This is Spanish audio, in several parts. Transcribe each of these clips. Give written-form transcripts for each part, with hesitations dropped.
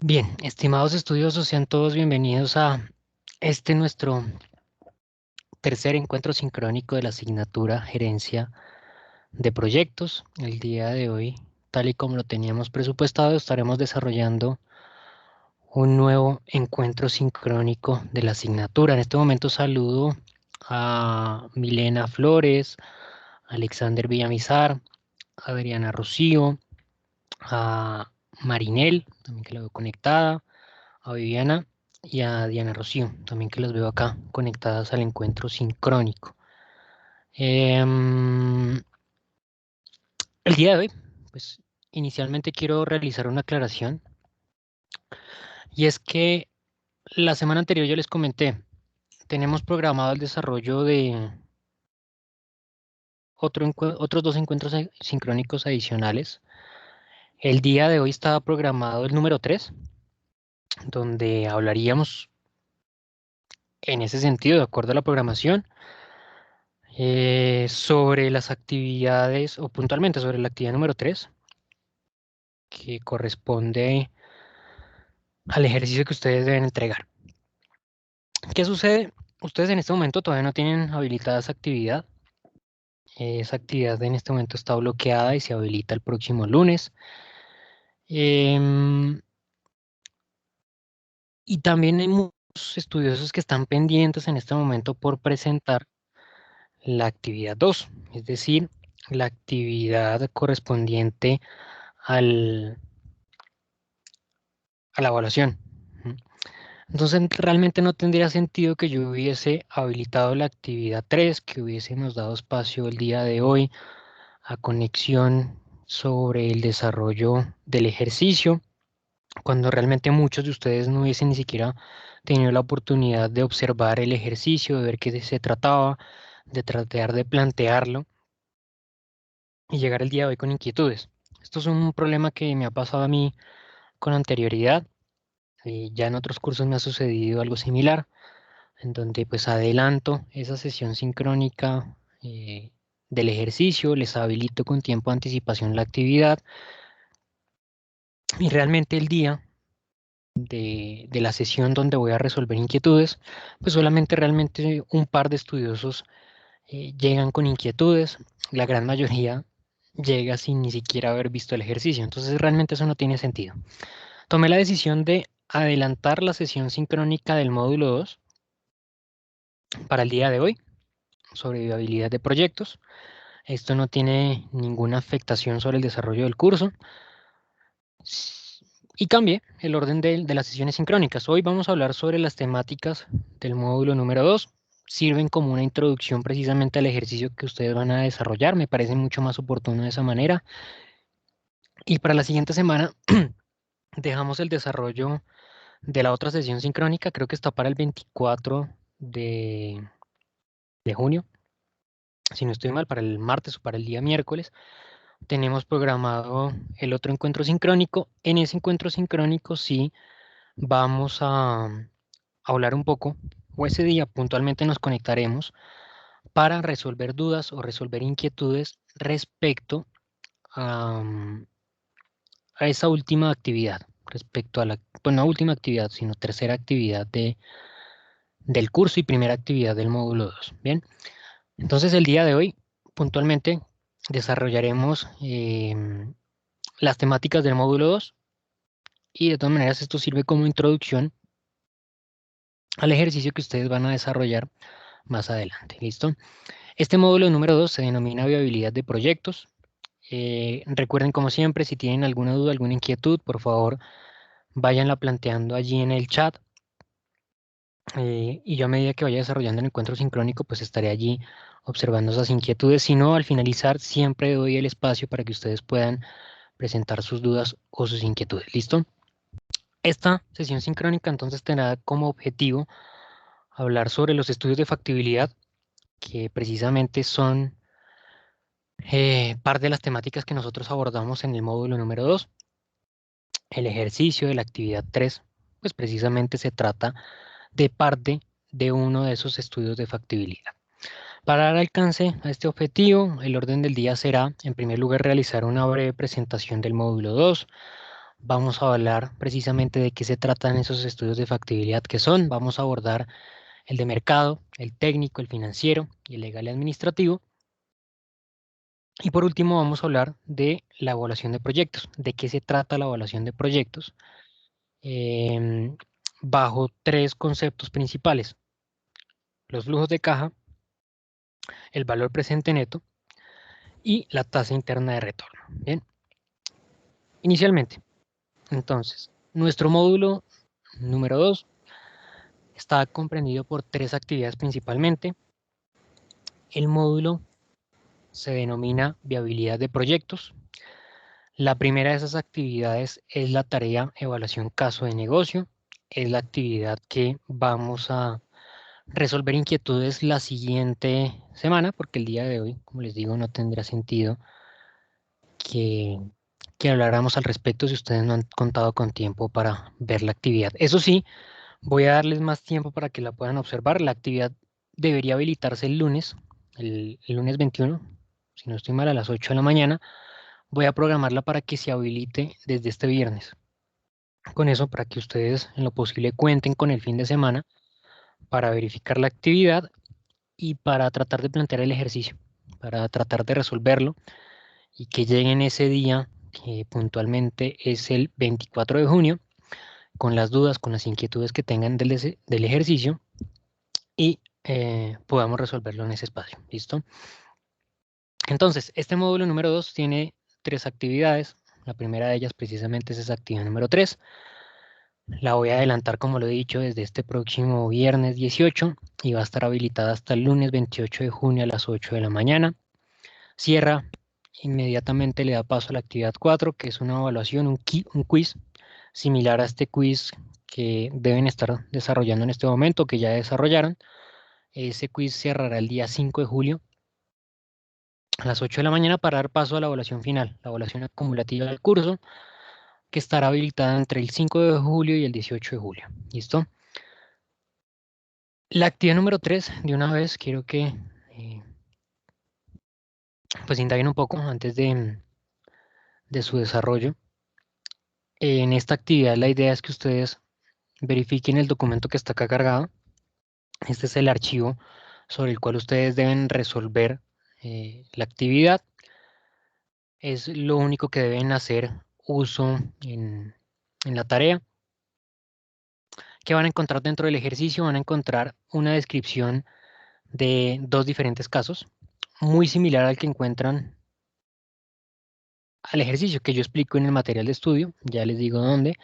Bien, estimados estudiosos, sean todos bienvenidos a nuestro tercer encuentro sincrónico de la asignatura Gerencia de Proyectos. El día de hoy, tal y como lo teníamos presupuestado, estaremos desarrollando un nuevo encuentro sincrónico de la asignatura. En este momento saludo a Milena Flores, Alexander Villamizar, Adriana Rocío, a Marinel, también que la veo conectada, a Viviana y a Diana Rocío, también que las veo acá conectadas al encuentro sincrónico. Em, el día de hoy, pues inicialmente quiero realizar una aclaración y es que la semana anterior yo les comenté, tenemos programado el desarrollo de otros dos encuentros sincrónicos adicionales. El día de hoy estaba programado el número 3, donde hablaríamos en ese sentido, de acuerdo a la programación, sobre las actividades, o puntualmente sobre la actividad número 3 que corresponde al ejercicio que ustedes deben entregar. ¿Qué sucede? Ustedes en este momento todavía no tienen habilitada esa actividad. Esa actividad en este momento está bloqueada y se habilita el próximo lunes. Em, y también hay muchos estudiosos que están pendientes en este momento por presentar la actividad 2, es decir, la actividad correspondiente al, a la evaluación. Entonces realmente no tendría sentido que yo hubiese habilitado la actividad 3, que hubiésemos dado espacio el día de hoy a conexión sobre el desarrollo del ejercicio, cuando realmente muchos de ustedes no hubiesen ni siquiera tenido la oportunidad de observar el ejercicio, de ver qué se trataba, de tratar de plantearlo y llegar el día de hoy con inquietudes. Esto es un problema que me ha pasado a mí con anterioridad. Ya en otros cursos me ha sucedido algo similar, en donde pues adelanto esa sesión sincrónica del ejercicio, les habilito con tiempo de anticipación la actividad y realmente el día de la sesión donde voy a resolver inquietudes, pues solamente realmente un par de estudiosos llegan con inquietudes, la gran mayoría llega sin ni siquiera haber visto el ejercicio, entonces realmente eso no tiene sentido. Tomé la decisión de adelantar la sesión sincrónica del módulo 2 para el día de hoy sobre viabilidad de proyectos. Esto no tiene ninguna afectación sobre el desarrollo del curso. Y cambié el orden de las sesiones sincrónicas. Hoy vamos a hablar sobre las temáticas del módulo número 2. Sirven como una introducción precisamente al ejercicio que ustedes van a desarrollar. Me parece mucho más oportuno de esa manera. Y para la siguiente semana dejamos el desarrollo de la otra sesión sincrónica. Creo que está para el 24 de junio. Si no estoy mal, para el martes o para el día miércoles. Tenemos programado el otro encuentro sincrónico. En ese encuentro sincrónico sí vamos a hablar un poco, o ese día puntualmente nos conectaremos para resolver dudas o resolver inquietudes respecto a, a esa última actividad, respecto a la, pues no última actividad, sino tercera actividad del curso y primera actividad del módulo 2. Bien, entonces el día de hoy puntualmente desarrollaremos las temáticas del módulo 2 y de todas maneras esto sirve como introducción al ejercicio que ustedes van a desarrollar más adelante. ¿Listo? Este módulo número 2 se denomina viabilidad de proyectos. Recuerden, como siempre, si tienen alguna duda, alguna inquietud, por favor, váyanla planteando allí en el chat. Y yo a medida que vaya desarrollando el encuentro sincrónico, pues estaré allí observando esas inquietudes. Si no, al finalizar, siempre doy el espacio para que ustedes puedan presentar sus dudas o sus inquietudes. ¿Listo? Esta sesión sincrónica entonces tendrá como objetivo hablar sobre los estudios de factibilidad, que precisamente son parte de las temáticas que nosotros abordamos en el módulo número 2. El ejercicio de la actividad 3, pues precisamente se trata de parte de uno de esos estudios de factibilidad. Para dar alcance a este objetivo, el orden del día será, en primer lugar, realizar una breve presentación del módulo 2, Vamos a hablar precisamente de qué se tratan esos estudios de factibilidad que son. Vamos a abordar el de mercado, el técnico, el financiero y el legal y administrativo. Y por último vamos a hablar de la evaluación de proyectos, de qué se trata la evaluación de proyectos, em, bajo tres conceptos principales: los flujos de caja, el valor presente neto y la tasa interna de retorno. Bien, inicialmente, entonces, nuestro módulo número 2 está comprendido por tres actividades principalmente. El módulo se denomina viabilidad de proyectos. La primera de esas actividades es la tarea evaluación caso de negocio. Es la actividad que vamos a resolver inquietudes la siguiente semana, porque el día de hoy, como les digo, no tendrá sentido que, que habláramos al respecto si ustedes no han contado con tiempo para ver la actividad. Eso sí, voy a darles más tiempo para que la puedan observar. La actividad debería habilitarse el lunes, el lunes 21, si no estoy mal, a las 8 de la mañana. Voy a programarla para que se habilite desde este viernes. Con eso, para que ustedes en lo posible cuenten con el fin de semana para verificar la actividad y para tratar de plantear el ejercicio, para tratar de resolverlo y que lleguen ese día, que puntualmente es el 24 de junio, con las dudas, con las inquietudes que tengan del ejercicio y podamos resolverlo en ese espacio. ¿Listo? Entonces, este módulo número 2 tiene tres actividades. La primera de ellas precisamente es esa actividad número 3. La voy a adelantar, como lo he dicho, desde este próximo viernes 18 y va a estar habilitada hasta el lunes 28 de junio a las 8 de la mañana. Cierra, inmediatamente le da paso a la actividad 4, que es una evaluación, un quiz, similar a este quiz que deben estar desarrollando en este momento, que ya desarrollaron. Ese quiz cerrará el día 5 de julio a las 8 de la mañana para dar paso a la evaluación final, la evaluación acumulativa del curso, que estará habilitada entre el 5 de julio y el 18 de julio. ¿Listo? La actividad número 3, de una vez, quiero que pues indaguen un poco antes de su desarrollo. En esta actividad la idea es que ustedes verifiquen el documento que está acá cargado. Este es el archivo sobre el cual ustedes deben resolver la actividad. Es lo único que deben hacer uso en la tarea. ¿Qué van a encontrar dentro del ejercicio? Van a encontrar una descripción de dos diferentes casos, muy similar al que encuentran al ejercicio que yo explico en el material de estudio, ya les digo dónde,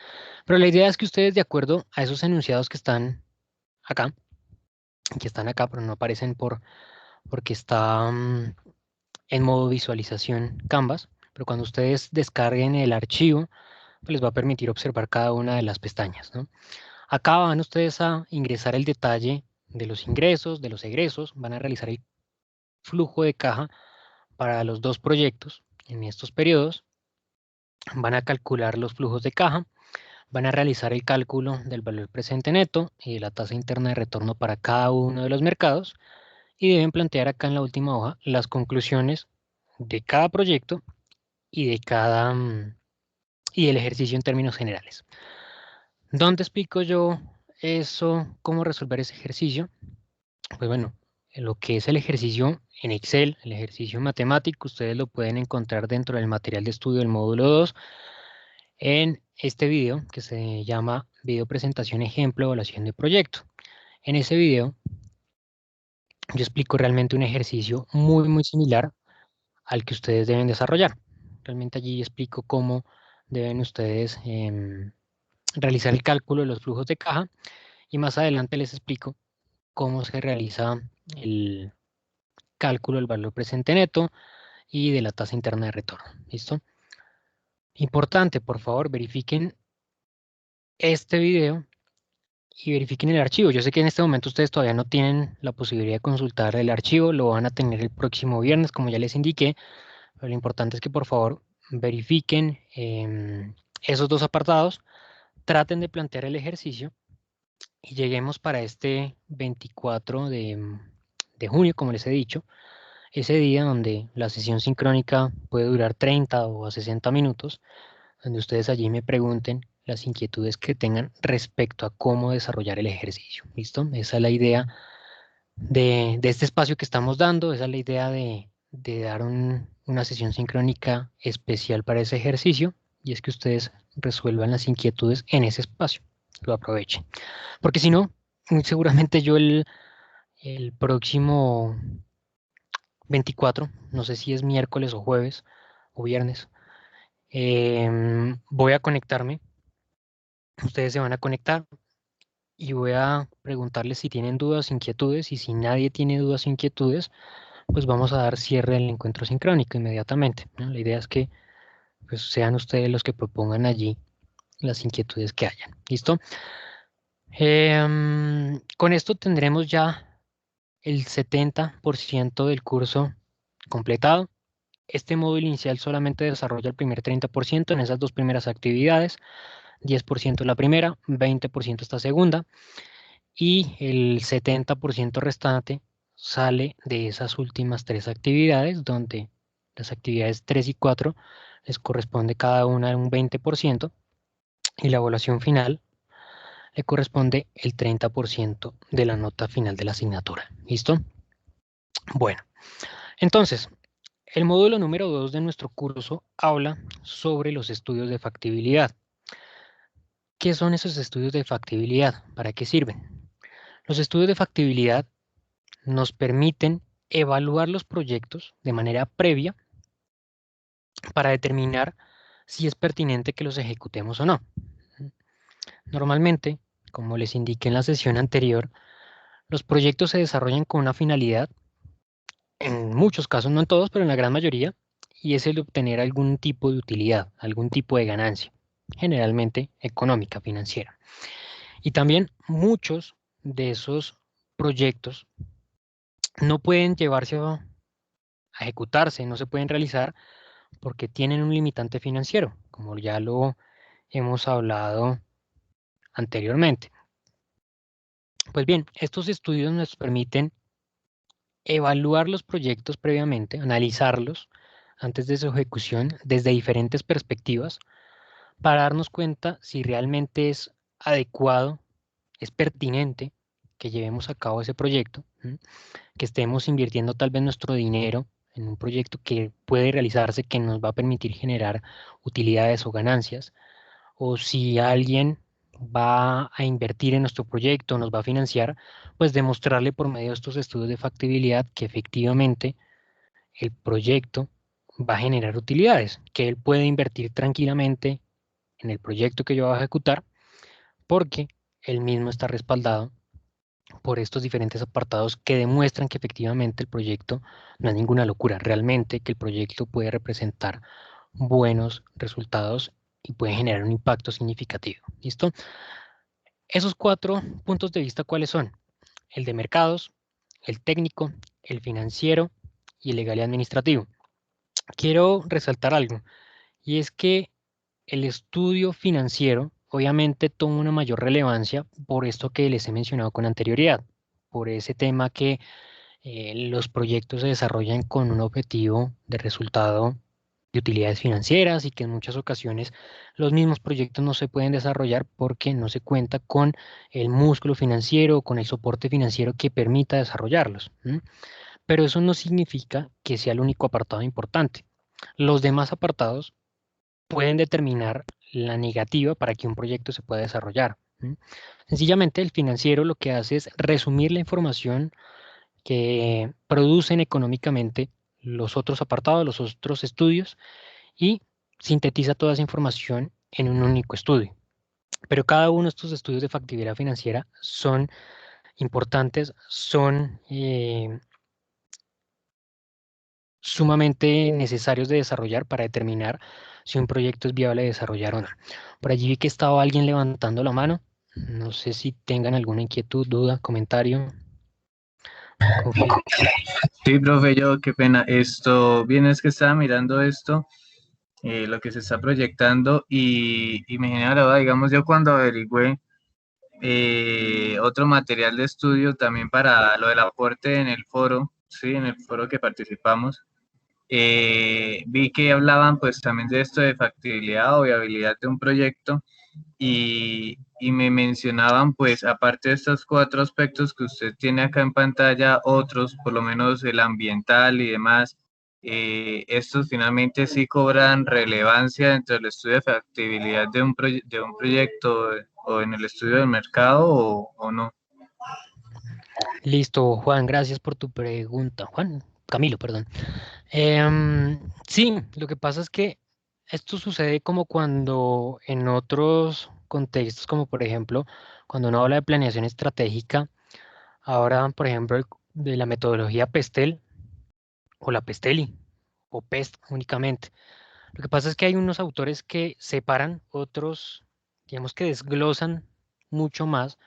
pero la idea es que ustedes, de acuerdo a esos enunciados acá, que están acá, pero no aparecen porque está en modo visualización Canvas, pero cuando ustedes descarguen el archivo, pues les va a permitir observar cada una de las pestañas, ¿no? Acá van ustedes a ingresar el detalle de los ingresos, de los egresos, van a realizar el flujo de caja para los dos proyectos en estos periodos, van a calcular los flujos de caja, van a realizar el cálculo del valor presente neto y de la tasa interna de retorno para cada uno de los mercados y deben plantear acá en la última hoja las conclusiones de cada proyecto y de y del ejercicio en términos generales. ¿Dónde explico yo eso, cómo resolver ese ejercicio? Pues bueno, en lo que es el ejercicio en Excel, el ejercicio matemático, ustedes lo pueden encontrar dentro del material de estudio del módulo 2 en este video que se llama Video Presentación Ejemplo Evaluación de Proyecto. En ese video yo explico realmente un ejercicio muy similar al que ustedes deben desarrollar. Realmente allí explico cómo deben ustedes realizar el cálculo de los flujos de caja y más adelante les explico cómo se realiza el cálculo del valor presente neto y de la tasa interna de retorno. ¿Listo? Importante, por favor, verifiquen este video y verifiquen el archivo. Yo sé que en este momento ustedes todavía no tienen la posibilidad de consultar el archivo, lo van a tener el próximo viernes, como ya les indiqué, pero lo importante es que por favor verifiquen esos dos apartados, traten de plantear el ejercicio y lleguemos para este 24 de junio, como les he dicho, ese día donde la sesión sincrónica puede durar 30 o a 60 minutos, donde ustedes allí me pregunten las inquietudes que tengan respecto a cómo desarrollar el ejercicio. ¿Listo? Esa es la idea de este espacio que estamos dando, esa es la idea de dar una sesión sincrónica especial para ese ejercicio, y es que ustedes resuelvan las inquietudes en ese espacio, lo aprovechen. Porque si no, muy seguramente yo el próximo 24, no sé si es miércoles o jueves o viernes, voy a conectarme, ustedes se van a conectar y voy a preguntarles si tienen dudas, inquietudes, y si nadie tiene dudas o inquietudes, pues vamos a dar cierre al encuentro sincrónico inmediatamente, ¿no? La idea es que pues, sean ustedes los que propongan allí las inquietudes que hayan. ¿Listo? Con esto tendremos ya el 70% del curso completado. Este módulo inicial solamente desarrolla el primer 30% en esas dos primeras actividades, 10% la primera, 20% esta segunda, y el 70% restante sale de esas últimas tres actividades, donde las actividades 3 y 4 les corresponde cada una un 20% y la evaluación final le corresponde el 30% de la nota final de la asignatura. ¿Listo? Bueno, entonces, el módulo número 2 de nuestro curso habla sobre los estudios de factibilidad. ¿Qué son esos estudios de factibilidad? ¿Para qué sirven? Los estudios de factibilidad nos permiten evaluar los proyectos de manera previa para determinar si es pertinente que los ejecutemos o no. Normalmente, como les indiqué en la sesión anterior, los proyectos se desarrollan con una finalidad, en muchos casos, no en todos, pero en la gran mayoría, y es el de obtener algún tipo de utilidad, algún tipo de ganancia, generalmente económica, financiera. Y también muchos de esos proyectos no pueden llevarse a ejecutarse, no se pueden realizar porque tienen un limitante financiero, como ya lo hemos hablado anteriormente. Pues bien, estos estudios nos permiten evaluar los proyectos previamente, analizarlos antes de su ejecución desde diferentes perspectivas para darnos cuenta si realmente es adecuado, es pertinente que llevemos a cabo ese proyecto, que estemos invirtiendo tal vez nuestro dinero en un proyecto que puede realizarse, que nos va a permitir generar utilidades o ganancias, o si alguien va a invertir en nuestro proyecto, nos va a financiar, pues demostrarle por medio de estos estudios de factibilidad que efectivamente el proyecto va a generar utilidades, que él puede invertir tranquilamente en el proyecto que yo voy a ejecutar, porque él mismo está respaldado por estos diferentes apartados que demuestran que efectivamente el proyecto no es ninguna locura, realmente que el proyecto puede representar buenos resultados y puede generar un impacto significativo. ¿Listo? Esos cuatro puntos de vista, ¿cuáles son? El de mercados, el técnico, el financiero y el legal y administrativo. Quiero resaltar algo, y es que el estudio financiero obviamente toma una mayor relevancia por esto que les he mencionado con anterioridad, por ese tema que los proyectos se desarrollan con un objetivo de resultado de utilidades financieras y que en muchas ocasiones los mismos proyectos no se pueden desarrollar porque no se cuenta con el músculo financiero, con el soporte financiero que permita desarrollarlos. Pero eso no significa que sea el único apartado importante. Los demás apartados pueden determinar la negativa para que un proyecto se pueda desarrollar. Sencillamente el financiero lo que hace es resumir la información que producen económicamente los otros apartados, los otros estudios, y sintetiza toda esa información en un único estudio. Pero cada uno de estos estudios de factibilidad financiera son importantes, son sumamente necesarios de desarrollar para determinar si un proyecto es viable de desarrollar o no. Por allí vi que estaba alguien levantando la mano. No sé si tengan alguna inquietud, duda, comentario. Confío. Sí, profe, yo qué pena. Esto, bien es que estaba mirando esto, lo que se está proyectando y me genera la duda, digamos, yo cuando averigüé otro material de estudio también para lo del aporte en el foro, sí, en el foro que participamos, vi que hablaban pues también de esto de factibilidad o viabilidad de un proyecto y me mencionaban pues aparte de estos cuatro aspectos que usted tiene acá en pantalla, otros, por lo menos el ambiental y demás, estos finalmente sí cobran relevancia dentro del estudio de factibilidad de de un proyecto o en el estudio del mercado o no. Listo, Juan, gracias por tu pregunta. Juan, Camilo, perdón. Sí, lo que pasa es que esto sucede como cuando en otros contextos, como por ejemplo, cuando uno habla de planeación estratégica, ahora, por ejemplo, de la metodología PESTEL o la PESTELI o PEST únicamente. Lo que pasa es que hay unos autores que separan, otros, digamos que desglosan mucho más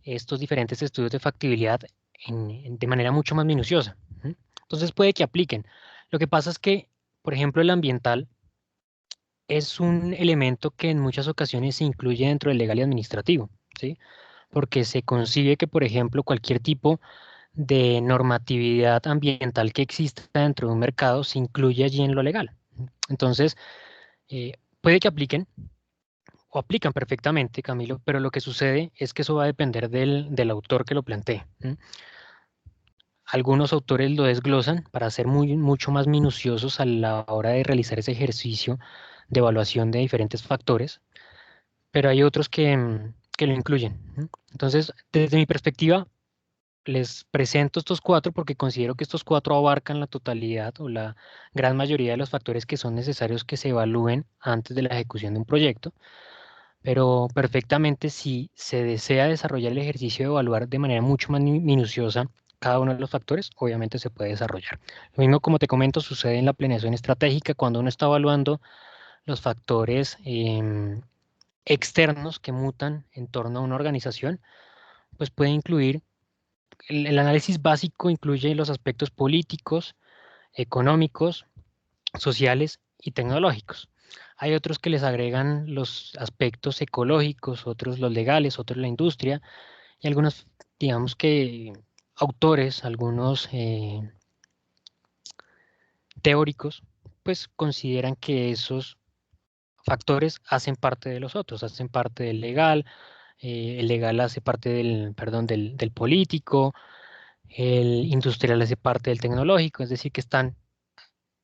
estos diferentes estudios de factibilidad de manera mucho más minuciosa. ¿M? Entonces puede que apliquen. Lo que pasa es que, por ejemplo, el ambiental es un elemento que en muchas ocasiones se incluye dentro del legal y administrativo, ¿sí? Porque se concibe que, por ejemplo, cualquier tipo de normatividad ambiental que exista dentro de un mercado se incluye allí en lo legal. Entonces, puede que apliquen o aplican perfectamente, Camilo, pero lo que sucede es que eso va a depender del autor que lo plantee. ¿M? Algunos autores lo desglosan para ser mucho más minuciosos a la hora de realizar ese ejercicio de evaluación de diferentes factores, pero hay otros que lo incluyen. ¿M? Entonces, desde mi perspectiva, les presento estos cuatro porque considero que estos cuatro abarcan la totalidad o la gran mayoría de los factores que son necesarios que se evalúen antes de la ejecución de un proyecto. Pero perfectamente si se desea desarrollar el ejercicio de evaluar de manera mucho más minuciosa cada uno de los factores, obviamente se puede desarrollar. Lo mismo, como te comento, sucede en la planeación estratégica cuando uno está evaluando los factores externos que mutan en torno a una organización, pues puede incluir, el análisis básico incluye los aspectos políticos, económicos, sociales y tecnológicos. Hay otros que les agregan los aspectos ecológicos, otros los legales, otros la industria y algunos, digamos que autores, algunos teóricos, pues consideran que esos factores hacen parte de los otros, hacen parte del legal, el legal hace parte perdón, del político, el industrial hace parte del tecnológico, es decir, que están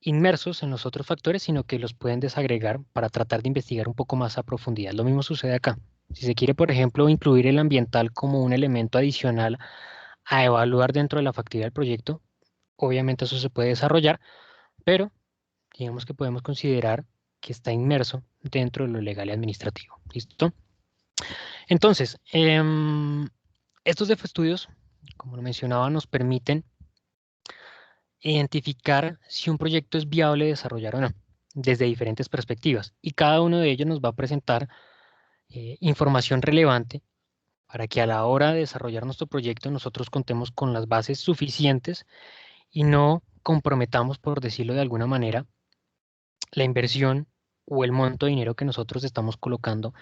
inmersos en los otros factores, sino que los pueden desagregar para tratar de investigar un poco más a profundidad. Lo mismo sucede acá. Si se quiere, por ejemplo, incluir el ambiental como un elemento adicional a evaluar dentro de la factibilidad del proyecto, obviamente eso se puede desarrollar, pero digamos que podemos considerar que está inmerso dentro de lo legal y administrativo. ¿Listo? Entonces, estos estudios, como lo mencionaba, nos permiten identificar si un proyecto es viable desarrollar o no, desde diferentes perspectivas. Y cada uno de ellos nos va a presentar información relevante para que a la hora de desarrollar nuestro proyecto nosotros contemos con las bases suficientes y no comprometamos, por decirlo de alguna manera, la inversión o el monto de dinero que nosotros estamos colocando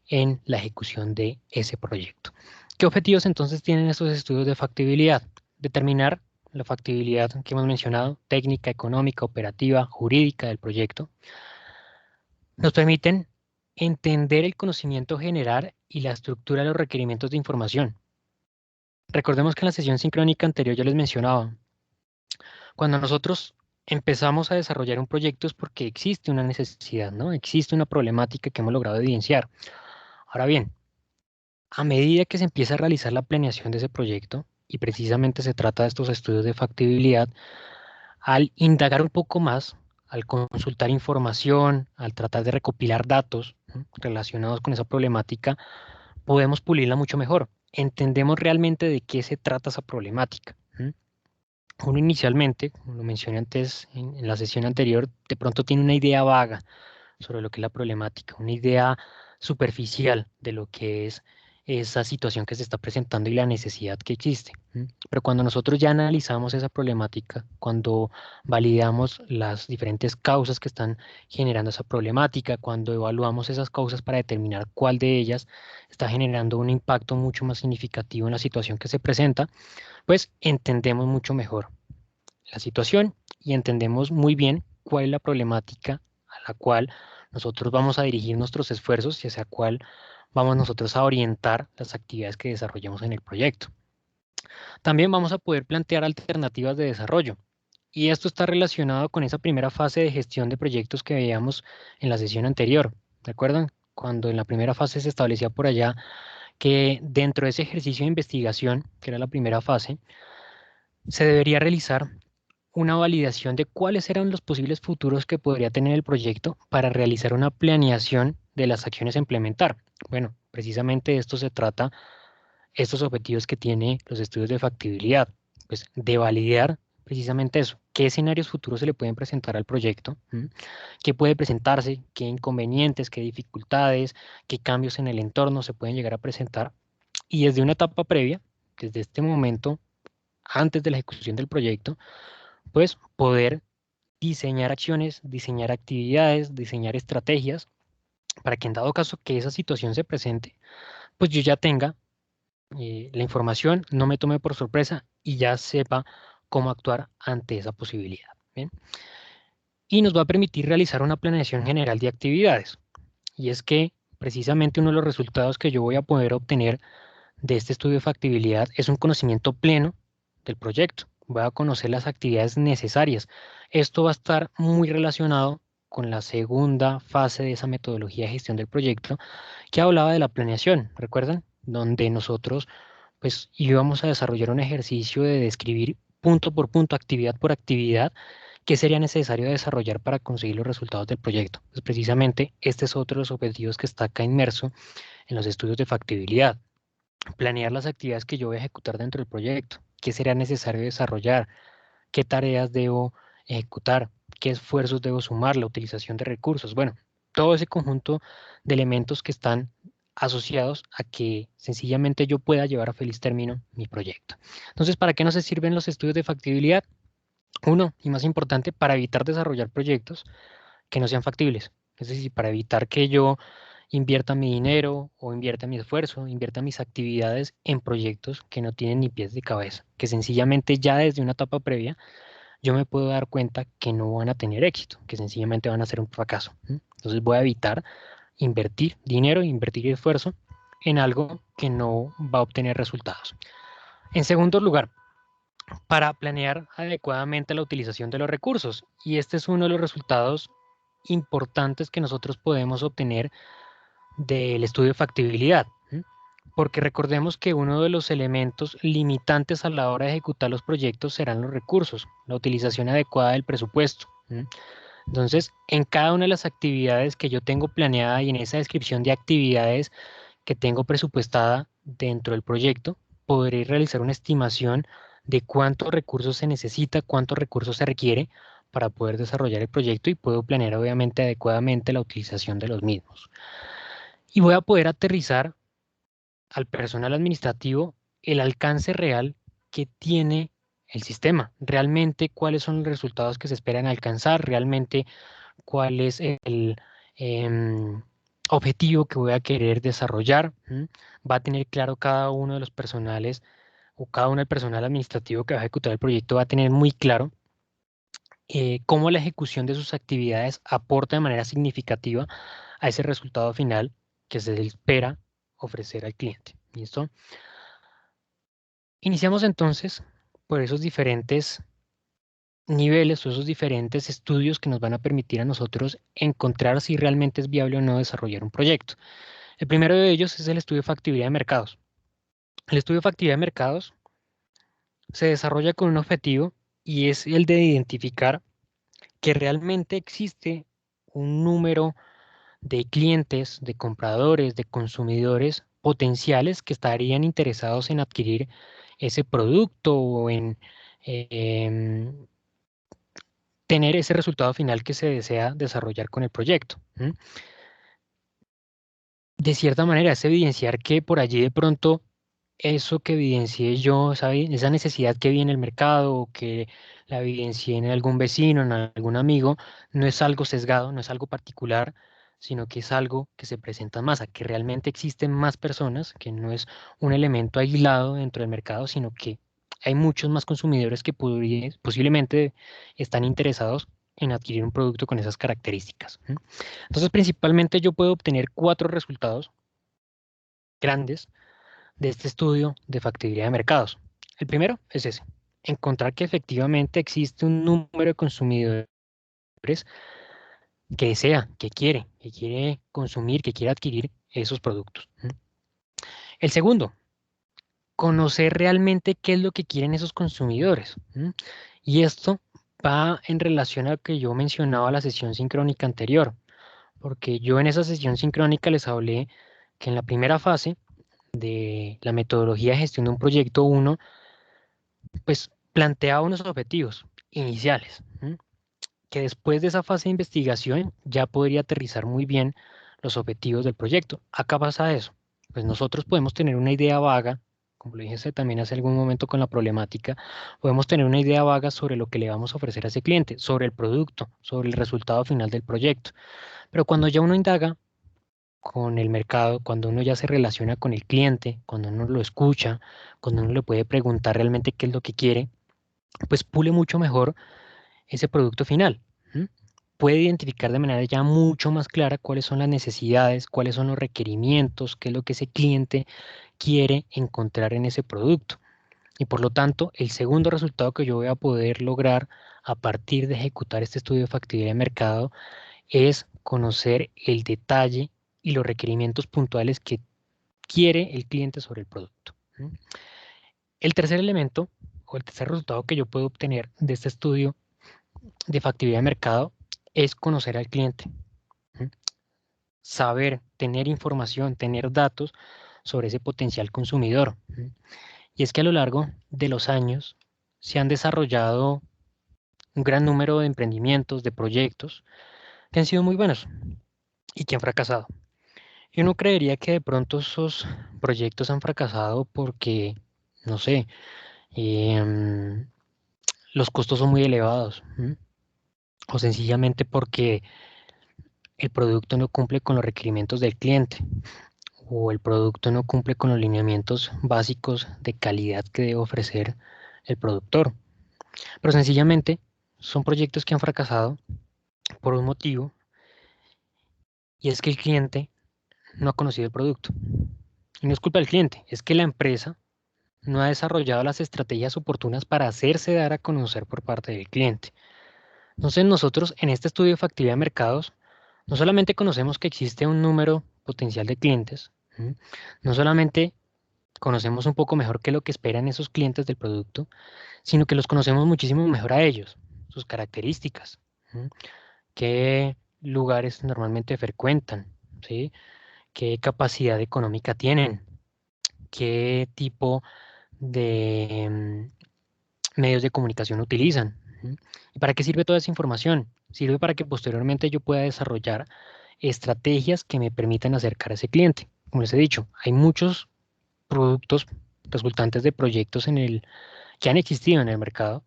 en la ejecución de ese proyecto. ¿Qué objetivos entonces tienen estos estudios de factibilidad? Determinar la factibilidad que hemos mencionado, técnica, económica, operativa, jurídica del proyecto. Nos permiten entender el conocimiento general y la estructura de los requerimientos de información. Recordemos que en la sesión sincrónica anterior yo les mencionaba, cuando nosotros empezamos a desarrollar un proyecto es porque existe una necesidad, ¿no? Existe una problemática que hemos logrado evidenciar. Ahora bien, a medida que se empieza a realizar la planeación de ese proyecto, y precisamente se trata de estos estudios de factibilidad, al indagar un poco más, al consultar información, al tratar de recopilar datos, ¿no?, relacionados con esa problemática, podemos pulirla mucho mejor. Entendemos realmente de qué se trata esa problemática. ¿M? Uno inicialmente, como lo mencioné antes en la sesión anterior, de pronto tiene una idea vaga sobre lo que es la problemática, una idea superficial de lo que es esa situación que se está presentando y la necesidad que existe. ¿M? Pero cuando nosotros ya analizamos esa problemática, cuando validamos las diferentes causas que están generando esa problemática, cuando evaluamos esas causas para determinar cuál de ellas está generando un impacto mucho más significativo en la situación que se presenta, pues entendemos mucho mejor la situación y entendemos muy bien cuál es la problemática a la cual nosotros vamos a dirigir nuestros esfuerzos y hacia cuál vamos nosotros a orientar las actividades que desarrollemos en el proyecto. También vamos a poder plantear alternativas de desarrollo. Y esto está relacionado con esa primera fase de gestión de proyectos que veíamos en la sesión anterior. ¿De acuerdo? Cuando en la primera fase se establecía por allá que dentro de ese ejercicio de investigación, que era la primera fase, se debería realizar una validación de cuáles eran los posibles futuros que podría tener el proyecto para realizar una planeación de las acciones a implementar. Bueno, precisamente de esto se trata estos objetivos que tiene los estudios de factibilidad, pues de validar precisamente eso, qué escenarios futuros se le pueden presentar al proyecto, qué puede presentarse, qué inconvenientes, qué dificultades, qué cambios en el entorno se pueden llegar a presentar y desde una etapa previa, desde este momento, antes de la ejecución del proyecto, pues poder diseñar acciones, diseñar actividades, diseñar estrategias para que en dado caso que esa situación se presente, pues yo ya tenga la información, no me tome por sorpresa y ya sepa cómo actuar ante esa posibilidad. ¿Bien? Y nos va a permitir realizar una planeación general de actividades. Y es que precisamente uno de los resultados que yo voy a poder obtener de este estudio de factibilidad es un conocimiento pleno del proyecto. Voy a conocer las actividades necesarias. Esto va a estar muy relacionado con la segunda fase de esa metodología de gestión del proyecto que hablaba de la planeación, ¿recuerdan? Donde nosotros pues íbamos a desarrollar un ejercicio de describir punto por punto, actividad por actividad, qué sería necesario desarrollar para conseguir los resultados del proyecto. Pues precisamente este es otro de los objetivos que está acá inmerso en los estudios de factibilidad. Planear las actividades que yo voy a ejecutar dentro del proyecto, qué será necesario desarrollar, qué tareas debo ejecutar, qué esfuerzos debo sumar, la utilización de recursos. Bueno, todo ese conjunto de elementos que están asociados a que sencillamente yo pueda llevar a feliz término mi proyecto. Entonces, ¿para qué nos sirven los estudios de factibilidad? Uno, y más importante, para evitar desarrollar proyectos que no sean factibles. Es decir, para evitar que yo invierta mi dinero o invierta mi esfuerzo, invierta mis actividades en proyectos que no tienen ni pies de cabeza, que sencillamente ya desde una etapa previa yo me puedo dar cuenta que no van a tener éxito, que sencillamente van a ser un fracaso. Entonces voy a evitar invertir dinero, invertir esfuerzo en algo que no va a obtener resultados. En segundo lugar, para planear adecuadamente la utilización de los recursos. Y este es uno de los resultados importantes que nosotros podemos obtener del estudio de factibilidad. Porque recordemos que uno de los elementos limitantes a la hora de ejecutar los proyectos serán los recursos, la utilización adecuada del presupuesto. Entonces, en cada una de las actividades que yo tengo planeada y en esa descripción de actividades que tengo presupuestada dentro del proyecto, podré realizar una estimación de cuántos recursos se necesita, cuántos recursos se requiere para poder desarrollar el proyecto y puedo planear obviamente adecuadamente la utilización de los mismos. Y voy a poder aterrizar al personal administrativo el alcance real que tiene el sistema, realmente cuáles son los resultados que se esperan alcanzar, realmente cuál es el objetivo que voy a querer desarrollar. Va a tener claro cada uno de los personales o cada uno del personal administrativo que va a ejecutar el proyecto va a tener muy claro cómo la ejecución de sus actividades aporta de manera significativa a ese resultado final que se espera ofrecer al cliente. ¿Listo? Iniciamos entonces por esos diferentes niveles o esos diferentes estudios que nos van a permitir a nosotros encontrar si realmente es viable o no desarrollar un proyecto. El primero de ellos es el estudio de factibilidad de mercados. El estudio de factibilidad de mercados se desarrolla con un objetivo y es el de identificar que realmente existe un número de clientes, de compradores, de consumidores potenciales que estarían interesados en adquirir ese producto o en em, tener ese resultado final que se desea desarrollar con el proyecto. De cierta manera, es evidenciar que por allí de pronto eso que evidencié yo, esa necesidad que vi en el mercado o que la evidencié en algún vecino, en algún amigo, no es algo sesgado, no es algo particular, sino que es algo que se presenta en masa, que realmente existen más personas, que no es un elemento aislado dentro del mercado, sino que hay muchos más consumidores que posiblemente están interesados en adquirir un producto con esas características. Entonces, principalmente yo puedo obtener 4 resultados grandes de este estudio de factibilidad de mercados. El primero es ese, encontrar que efectivamente existe un número de consumidores que desea, que quiere consumir, que quiere adquirir esos productos. El segundo, conocer realmente qué es lo que quieren esos consumidores. Y esto va en relación a lo que yo mencionaba en la sesión sincrónica anterior, porque yo en esa sesión sincrónica les hablé que en la primera fase de la metodología de gestión de un proyecto, uno pues planteaba unos objetivos iniciales, que después de esa fase de investigación ya podría aterrizar muy bien los objetivos del proyecto. Acá pasa eso. Pues nosotros podemos tener una idea vaga, como lo dije también hace algún momento con la problemática, podemos tener una idea vaga sobre lo que le vamos a ofrecer a ese cliente, sobre el producto, sobre el resultado final del proyecto. Pero cuando ya uno indaga con el mercado, cuando uno ya se relaciona con el cliente, cuando uno lo escucha, cuando uno le puede preguntar realmente qué es lo que quiere, pues pule mucho mejor ese producto final. ¿M? Puede identificar de manera ya mucho más clara cuáles son las necesidades, cuáles son los requerimientos, qué es lo que ese cliente quiere encontrar en ese producto. Y por lo tanto, el segundo resultado que yo voy a poder lograr a partir de ejecutar este estudio de factibilidad de mercado es conocer el detalle y los requerimientos puntuales que quiere el cliente sobre el producto. El tercer elemento o el tercer resultado que yo puedo obtener de este estudio de factibilidad de mercado es conocer al cliente, saber, tener información, tener datos sobre ese potencial consumidor. Y es que a lo largo de los años se han desarrollado un gran número de emprendimientos, de proyectos que han sido muy buenos y que han fracasado. Y uno creería que de pronto esos proyectos han fracasado porque, no sé, em, los costos son muy elevados, o sencillamente porque el producto no cumple con los requerimientos del cliente o el producto no cumple con los lineamientos básicos de calidad que debe ofrecer el productor. Pero sencillamente son proyectos que han fracasado por un motivo y es que el cliente no ha conocido el producto. Y no es culpa del cliente, es que la empresa no ha desarrollado las estrategias oportunas para hacerse dar a conocer por parte del cliente. Entonces nosotros en este estudio de factibilidad de mercados no solamente conocemos que existe un número potencial de clientes, no solamente conocemos un poco mejor qué es lo que esperan esos clientes del producto, sino que los conocemos muchísimo mejor a ellos, sus características, qué lugares normalmente frecuentan, ¿sí? Qué capacidad económica tienen, qué tipo de medios de comunicación utilizan. ¿Y para qué sirve toda esa información? Sirve para que posteriormente yo pueda desarrollar estrategias que me permitan acercar a ese cliente. Como les he dicho, hay muchos productos resultantes de proyectos que han existido en el mercado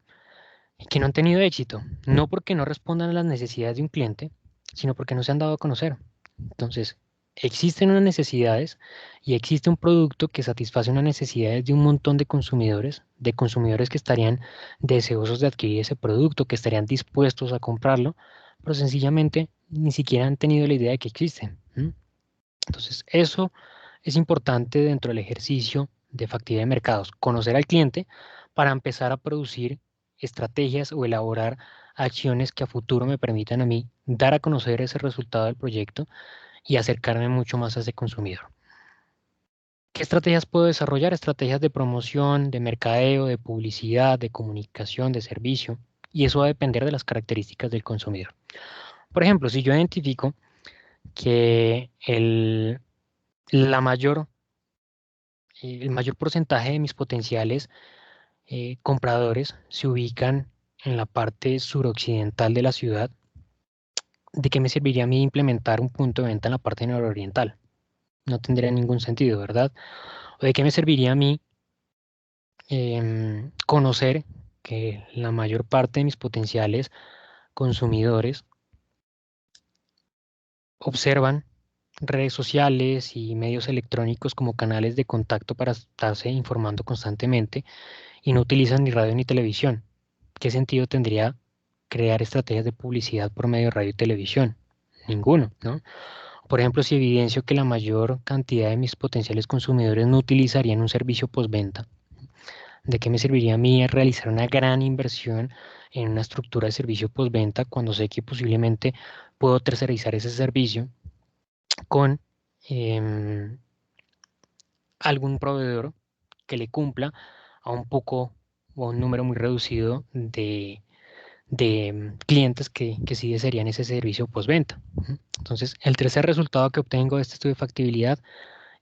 y que no han tenido éxito, no porque no respondan a las necesidades de un cliente, sino porque no se han dado a conocer. Entonces, existen unas necesidades y existe un producto que satisface unas necesidades de un montón de consumidores que estarían deseosos de adquirir ese producto, que estarían dispuestos a comprarlo, pero sencillamente ni siquiera han tenido la idea de que existen. Entonces, eso es importante dentro del ejercicio de factibilidad de mercados, conocer al cliente para empezar a producir estrategias o elaborar acciones que a futuro me permitan a mí dar a conocer ese resultado del proyecto y acercarme mucho más a ese consumidor. ¿Qué estrategias puedo desarrollar? Estrategias de promoción, de mercadeo, de publicidad, de comunicación, de servicio, y eso va a depender de las características del consumidor. Por ejemplo, si yo identifico que la mayor, el mayor porcentaje de mis potenciales compradores se ubican en la parte suroccidental de la ciudad, ¿de qué me serviría a mí implementar un punto de venta en la parte nororiental? No tendría ningún sentido, ¿verdad? ¿O de qué me serviría a mí conocer que la mayor parte de mis potenciales consumidores observan redes sociales y medios electrónicos como canales de contacto para estarse informando constantemente y no utilizan ni radio ni televisión. ¿Qué sentido tendría crear estrategias de publicidad por medio de radio y televisión? Ninguno, ¿no? Por ejemplo, si evidencio que la mayor cantidad de mis potenciales consumidores no utilizarían un servicio postventa, ¿de qué me serviría a mí realizar una gran inversión en una estructura de servicio postventa cuando sé que posiblemente puedo tercerizar ese servicio con em, algún proveedor que le cumpla a un poco o a un número muy reducido de clientes que sí desearían ese servicio postventa? Entonces, el tercer resultado que obtengo de este estudio de factibilidad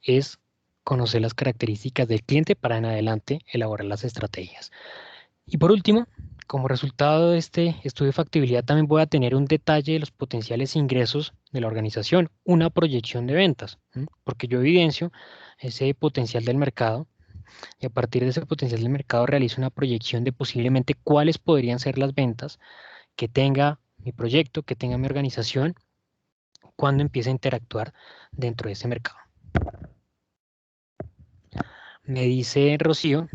es conocer las características del cliente para en adelante elaborar las estrategias. Y por último, como resultado de este estudio de factibilidad, también voy a tener un detalle de los potenciales ingresos de la organización, una proyección de ventas, porque yo evidencio ese potencial del mercado y a partir de ese potencial del mercado realizo una proyección de posiblemente cuáles podrían ser las ventas que tenga mi proyecto, que tenga mi organización cuando empiece a interactuar dentro de ese mercado. Me dice Rocío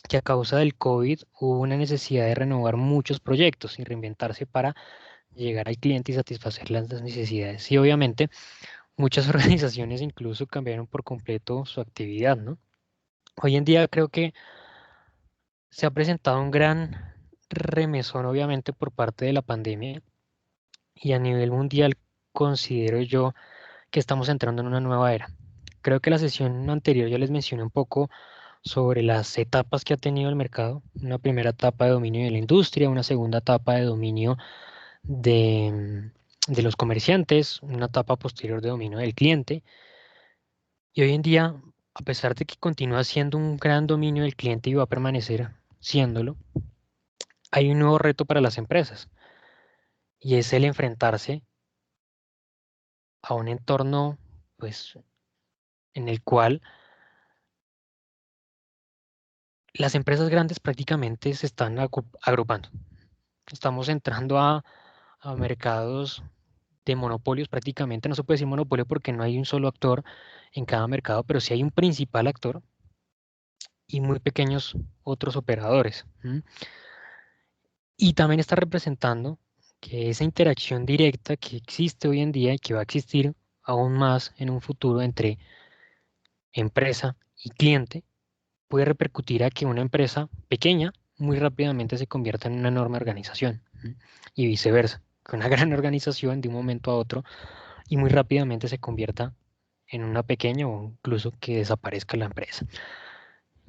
que a causa del COVID hubo una necesidad de renovar muchos proyectos y reinventarse para llegar al cliente y satisfacer las necesidades. Y obviamente muchas organizaciones incluso cambiaron por completo su actividad, ¿no? Hoy en día creo que se ha presentado un gran remesón, obviamente, por parte de la pandemia y a nivel mundial considero yo que estamos entrando en una nueva era. Creo que la sesión anterior ya les mencioné un poco sobre las etapas que ha tenido el mercado. Una primera etapa de dominio de la industria, una segunda etapa de dominio de los comerciantes, una etapa posterior de dominio del cliente. Y hoy en día, a pesar de que continúa siendo un gran dominio del cliente y va a permanecer siéndolo, hay un nuevo reto para las empresas y es el enfrentarse a un entorno, pues, en el cual las empresas grandes prácticamente se están agrupando. Estamos entrando a mercados de monopolios prácticamente. No se puede decir monopolio porque no hay un solo actor en cada mercado, pero sí hay un principal actor y muy pequeños otros operadores. Y también está representando que esa interacción directa que existe hoy en día y que va a existir aún más en un futuro entre empresa y cliente puede repercutir a que una empresa pequeña muy rápidamente se convierta en una enorme organización, y viceversa, que una gran organización de un momento a otro y muy rápidamente se convierta en una pequeña o incluso que desaparezca la empresa.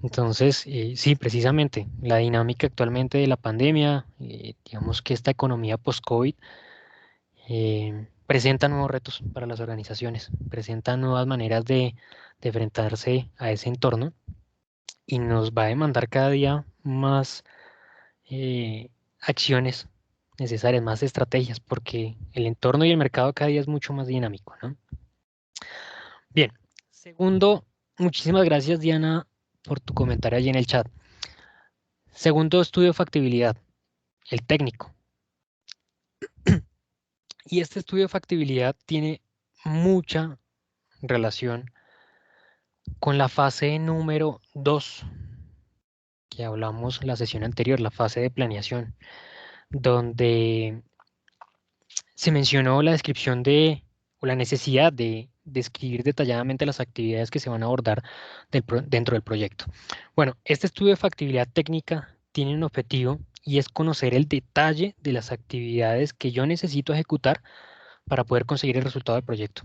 Entonces, sí, precisamente, la dinámica actualmente de la pandemia, digamos que esta economía post-COVID, presenta nuevos retos para las organizaciones, presenta nuevas maneras de enfrentarse a ese entorno y nos va a demandar cada día más acciones necesarias, más estrategias, porque el entorno y el mercado cada día es mucho más dinámico, ¿no? Bien, segundo, muchísimas gracias Diana por tu comentario allí en el chat. Segundo estudio de factibilidad, el técnico. Y este estudio de factibilidad tiene mucha relación con la fase número 2 que hablamos en la sesión anterior, la fase de planeación, donde se mencionó la descripción o la necesidad de describir detalladamente las actividades que se van a abordar dentro del proyecto. Bueno, este estudio de factibilidad técnica tiene un objetivo y es conocer el detalle de las actividades que yo necesito ejecutar para poder conseguir el resultado del proyecto.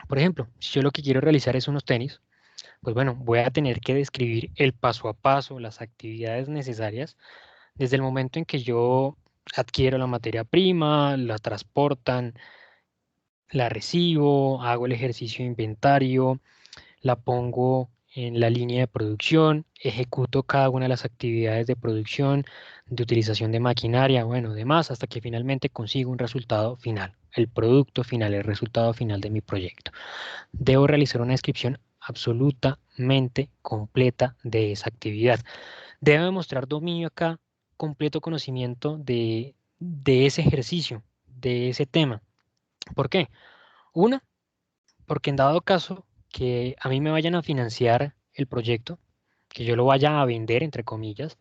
Por ejemplo, si yo lo que quiero realizar es unos tenis, pues bueno, voy a tener que describir el paso a paso, las actividades necesarias desde el momento en que yo adquiero la materia prima, la transportan, la recibo, hago el ejercicio de inventario, la pongo en la línea de producción, ejecuto cada una de las actividades de producción, de utilización de maquinaria, bueno, demás, hasta que finalmente consigo un resultado final, el producto final, el resultado final de mi proyecto. Debo realizar una descripción absolutamente completa de esa actividad. Debo demostrar dominio acá, completo conocimiento de ese ejercicio, de ese tema. ¿Por qué? Una, Porque en dado caso que a mí me vayan a financiar el proyecto, que yo lo vaya a vender, entre comillas,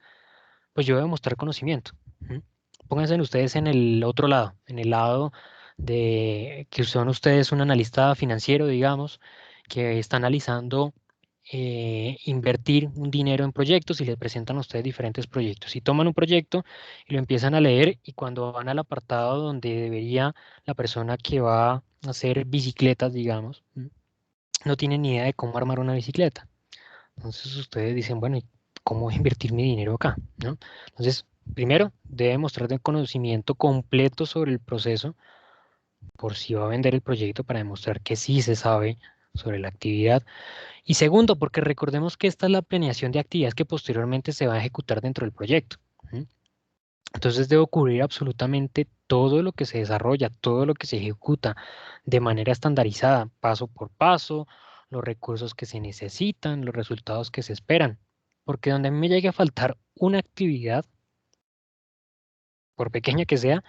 pues yo debo mostrar conocimiento. ¿M? Pónganse ustedes en el otro lado, en el lado de que son ustedes un analista financiero, digamos, que está analizando invertir un dinero en proyectos y les presentan a ustedes diferentes proyectos. Y toman un proyecto y lo empiezan a leer y cuando van al apartado donde debería la persona que va a hacer bicicletas, digamos, no tienen ni idea de cómo armar una bicicleta. Entonces ustedes dicen, bueno, ¿y cómo voy a invertir mi dinero acá? ¿No? Entonces, primero, debe mostrar el conocimiento completo sobre el proceso por si va a vender el proyecto para demostrar que sí se sabe sobre la actividad. Y segundo, porque recordemos que esta es la planeación de actividades que posteriormente se va a ejecutar dentro del proyecto. ¿M? Entonces debo cubrir absolutamente todo lo que se desarrolla, todo lo que se ejecuta de manera estandarizada, paso por paso, los recursos que se necesitan, los resultados que se esperan. Porque donde a mí me llegue a faltar una actividad, por pequeña que sea,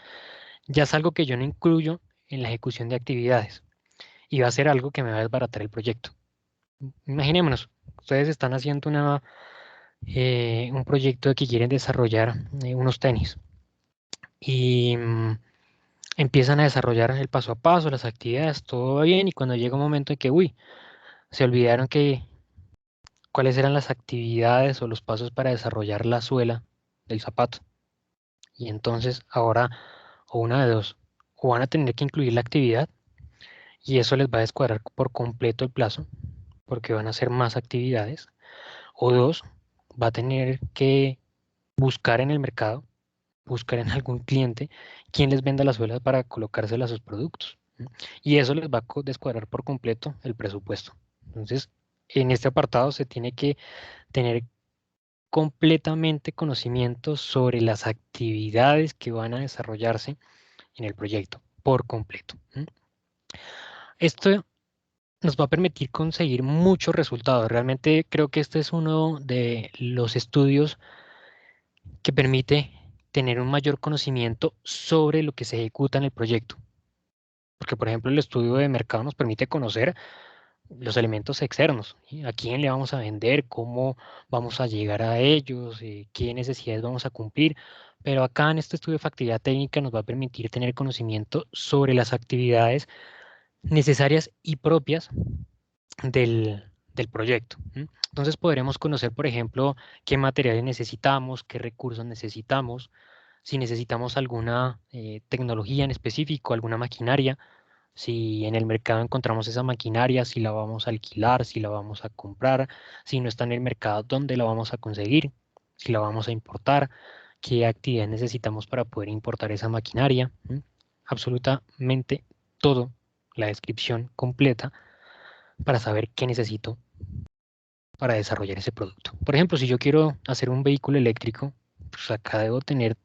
ya es algo que yo no incluyo en la ejecución de actividades y va a ser algo que me va a desbaratar el proyecto. Imaginémonos, ustedes están haciendo un proyecto de que quieren desarrollar unos tenis y empiezan a desarrollar el paso a paso, las actividades, todo va bien y cuando llega un momento en que, uy, se olvidaron que cuáles eran las actividades o los pasos para desarrollar la suela del zapato. Y entonces ahora, o una de dos, o van a tener que incluir la actividad y eso les va a descuadrar por completo el plazo, porque van a hacer más actividades, o dos, va a tener que buscar en el mercado, buscar en algún cliente quien les venda las suelas para colocárselas a sus productos. Y eso les va a descuadrar por completo el presupuesto. Entonces, en este apartado se tiene que tener completamente conocimiento sobre las actividades que van a desarrollarse en el proyecto, por completo. Esto nos va a permitir conseguir muchos resultados. Realmente creo que este es uno de los estudios que permite tener un mayor conocimiento sobre lo que se ejecuta en el proyecto. Porque, por ejemplo, el estudio de mercado nos permite conocer los elementos externos, ¿sí? A quién le vamos a vender, cómo vamos a llegar a ellos, qué necesidades vamos a cumplir. Pero acá en este estudio de factibilidad técnica nos va a permitir tener conocimiento sobre las actividades necesarias y propias del proyecto. Entonces podremos conocer, por ejemplo, qué materiales necesitamos, qué recursos necesitamos, si necesitamos alguna tecnología en específico, alguna maquinaria, si en el mercado encontramos esa maquinaria, si la vamos a alquilar, si la vamos a comprar, si no está en el mercado, dónde la vamos a conseguir, si la vamos a importar, qué actividad necesitamos para poder importar esa maquinaria. Absolutamente todo, la descripción completa para saber qué necesito para desarrollar ese producto. Por ejemplo, si yo quiero hacer un vehículo eléctrico, pues acá debo tener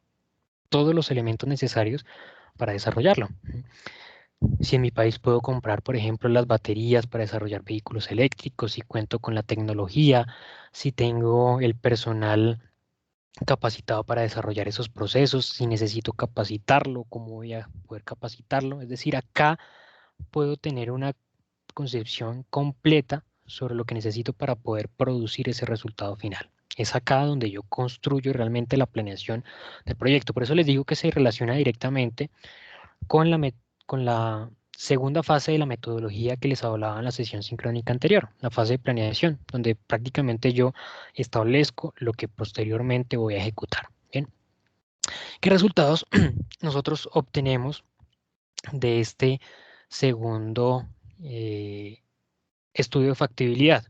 todos los elementos necesarios para desarrollarlo. Si en mi país puedo comprar, por ejemplo, las baterías para desarrollar vehículos eléctricos, si cuento con la tecnología, si tengo el personal capacitado para desarrollar esos procesos, si necesito capacitarlo, cómo voy a poder capacitarlo. Es decir, acá puedo tener una concepción completa sobre lo que necesito para poder producir ese resultado final. Es acá donde yo construyo realmente la planeación del proyecto. Por eso les digo que se relaciona directamente con con la segunda fase de la metodología que les hablaba en la sesión sincrónica anterior, la fase de planeación, donde prácticamente yo establezco lo que posteriormente voy a ejecutar. Bien, ¿qué resultados nosotros obtenemos de este segundo estudio de factibilidad?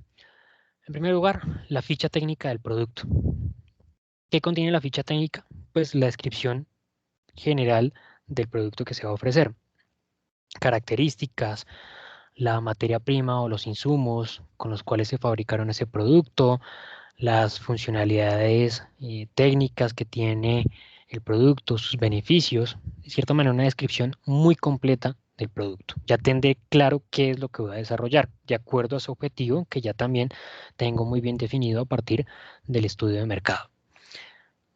En primer lugar, la ficha técnica del producto. ¿Qué contiene la ficha técnica? Pues la descripción general del producto que se va a ofrecer, características, la materia prima o los insumos con los cuales se fabricaron ese producto, las funcionalidades técnicas que tiene el producto, sus beneficios, de cierta manera una descripción muy completa del producto. Ya tendré claro qué es lo que voy a desarrollar, de acuerdo a su objetivo, que ya también tengo muy bien definido a partir del estudio de mercado.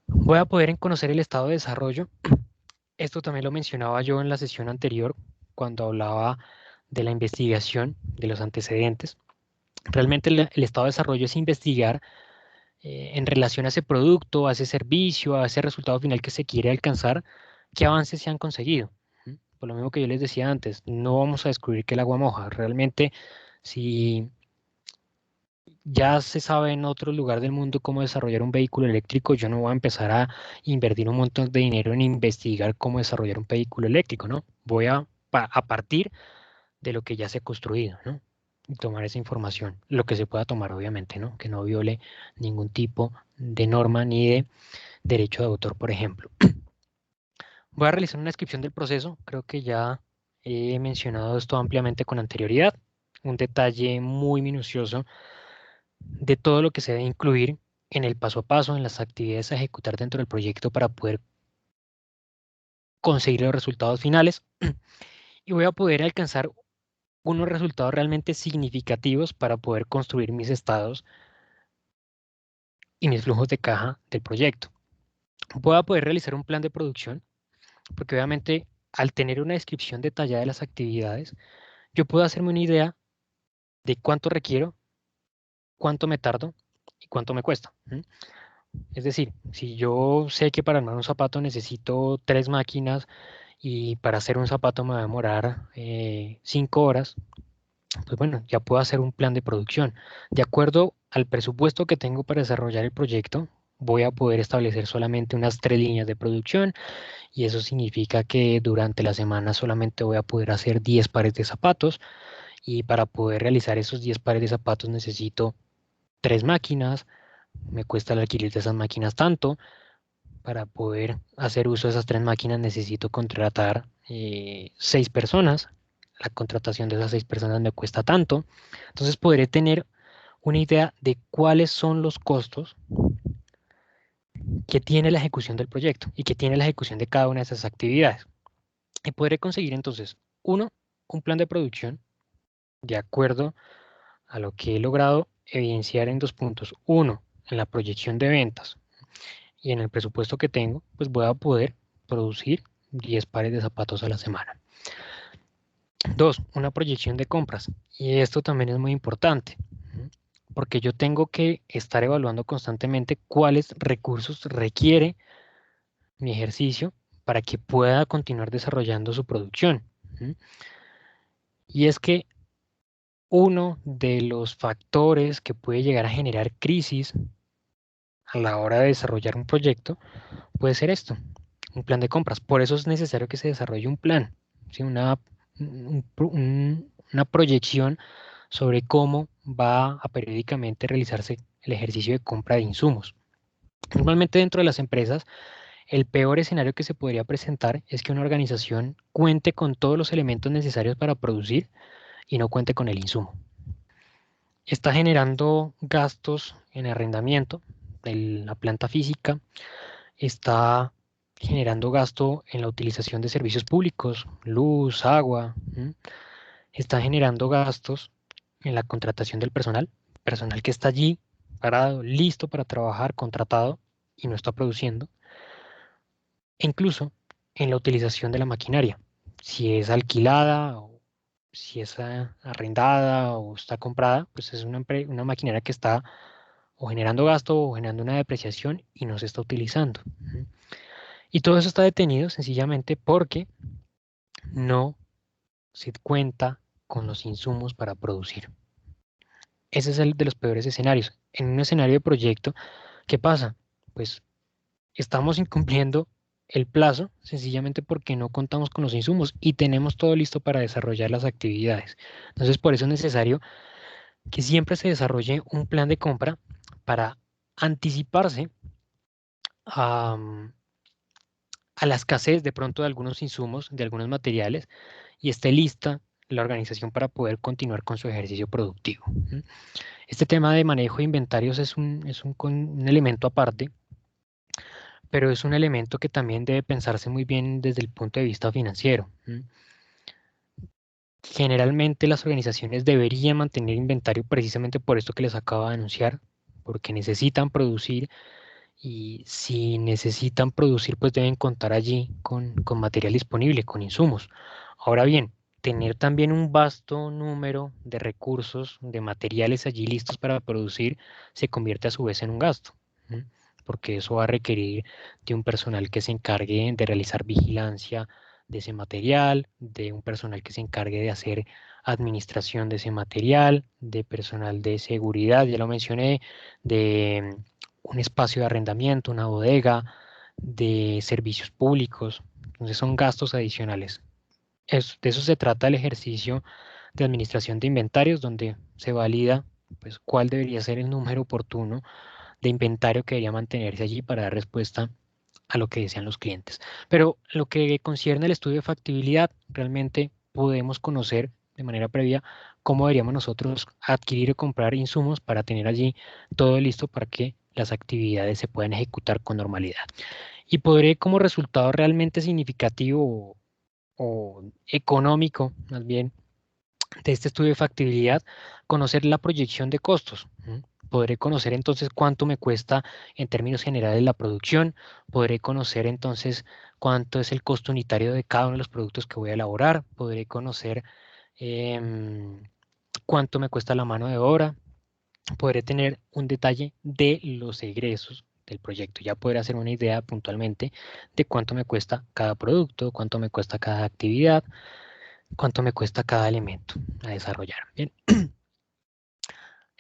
Voy a poder conocer el estado de desarrollo. Esto también lo mencionaba yo en la sesión anterior, cuando hablaba de la investigación, de los antecedentes. Realmente el estado de desarrollo es investigar en relación a ese producto, a ese servicio, a ese resultado final que se quiere alcanzar, qué avances se han conseguido. Por lo mismo que yo les decía antes, no vamos a descubrir que el agua moja. Realmente, si ya se sabe en otro lugar del mundo cómo desarrollar un vehículo eléctrico, yo no voy a empezar a invertir un montón de dinero en investigar cómo desarrollar un vehículo eléctrico, ¿no? Voy a partir de lo que ya se ha construido, ¿no? Y tomar esa información, lo que se pueda tomar, obviamente, ¿no? Que no viole ningún tipo de norma ni de derecho de autor, por ejemplo. Voy a realizar una descripción del proceso. Creo que ya he mencionado esto ampliamente con anterioridad. Un detalle muy minucioso de todo lo que se debe incluir en el paso a paso, en las actividades a ejecutar dentro del proyecto para poder conseguir los resultados finales. Y voy a poder alcanzar unos resultados realmente significativos para poder construir mis estados y mis flujos de caja del proyecto. Voy a poder realizar un plan de producción, porque obviamente al tener una descripción detallada de las actividades, yo puedo hacerme una idea de cuánto requiero, cuánto me tardo y cuánto me cuesta. Es decir, si yo sé que para armar un zapato necesito 3 máquinas y para hacer un zapato me va a demorar 5 horas, pues bueno, ya puedo hacer un plan de producción. De acuerdo al presupuesto que tengo para desarrollar el proyecto, voy a poder establecer solamente unas 3 líneas de producción y eso significa que durante la semana solamente voy a poder hacer 10 pares de zapatos y para poder realizar esos 10 pares de zapatos necesito 3 máquinas, me cuesta el alquiler de esas máquinas tanto. Para poder hacer uso de esas 3 máquinas necesito contratar 6 personas. La contratación de esas 6 personas me cuesta tanto. Entonces podré tener una idea de cuáles son los costos que tiene la ejecución del proyecto y que tiene la ejecución de cada una de esas actividades. Y podré conseguir entonces, uno, un plan de producción de acuerdo a lo que he logrado evidenciar en 2 puntos. Uno, en la proyección de ventas y en el presupuesto que tengo, pues voy a poder producir 10 pares de zapatos a la semana. Dos, una proyección de compras. Y esto también es muy importante, porque yo tengo que estar evaluando constantemente cuáles recursos requiere mi ejercicio para que pueda continuar desarrollando su producción. Y es que uno de los factores que puede llegar a generar crisis a la hora de desarrollar un proyecto puede ser esto, un plan de compras. Por eso es necesario que se desarrolle un plan, ¿sí? Una proyección sobre cómo va a periódicamente realizarse el ejercicio de compra de insumos. Normalmente dentro de las empresas, el peor escenario que se podría presentar es que una organización cuente con todos los elementos necesarios para producir y no cuente con el insumo. Está generando gastos en arrendamiento de la planta física, está generando gasto en la utilización de servicios públicos, luz, agua, está generando gastos en la contratación del personal, personal que está allí parado, listo para trabajar, contratado y no está produciendo, e incluso en la utilización de la maquinaria, si es alquilada o si es arrendada o está comprada, pues es una maquinaria que está o generando gasto o generando una depreciación y no se está utilizando. Y todo eso está detenido sencillamente porque no se cuenta con los insumos para producir. Ese es el de los peores escenarios. En un escenario de proyecto, ¿qué pasa? Pues estamos incumpliendo el plazo sencillamente porque no contamos con los insumos y tenemos todo listo para desarrollar las actividades. Entonces, por eso es necesario que siempre se desarrolle un plan de compra para anticiparse a, a la escasez de pronto de algunos insumos, de algunos materiales, y esté lista la organización para poder continuar con su ejercicio productivo. Este tema de manejo de inventarios es un elemento aparte, pero es un elemento que también debe pensarse muy bien desde el punto de vista financiero. Generalmente las organizaciones deberían mantener inventario precisamente por esto que les acabo de anunciar, porque necesitan producir y si necesitan producir, pues deben contar allí con material disponible, con insumos. Ahora bien, tener también un vasto número de recursos, de materiales allí listos para producir, se convierte a su vez en un gasto, ¿m? Porque eso va a requerir de un personal que se encargue de realizar vigilancia de ese material, de un personal que se encargue de hacer administración de ese material, de personal de seguridad, ya lo mencioné, de un espacio de arrendamiento, una bodega, de servicios públicos. Entonces son gastos adicionales. De eso se trata el ejercicio de administración de inventarios, donde se valida pues, cuál debería ser el número oportuno de inventario que debería mantenerse allí para dar respuesta a lo que desean los clientes. Pero lo que concierne al estudio de factibilidad, realmente podemos conocer de manera previa cómo deberíamos nosotros adquirir o comprar insumos para tener allí todo listo para que las actividades se puedan ejecutar con normalidad. Y podré como resultado realmente significativo o económico, más bien, de este estudio de factibilidad, conocer la proyección de costos. Podré conocer entonces cuánto me cuesta en términos generales la producción, podré conocer entonces cuánto es el costo unitario de cada uno de los productos que voy a elaborar, podré conocer em, cuánto me cuesta la mano de obra, podré tener un detalle de los egresos del proyecto, ya poder hacer una idea puntualmente de cuánto me cuesta cada producto, cuánto me cuesta cada actividad, cuánto me cuesta cada elemento a desarrollar. Bien.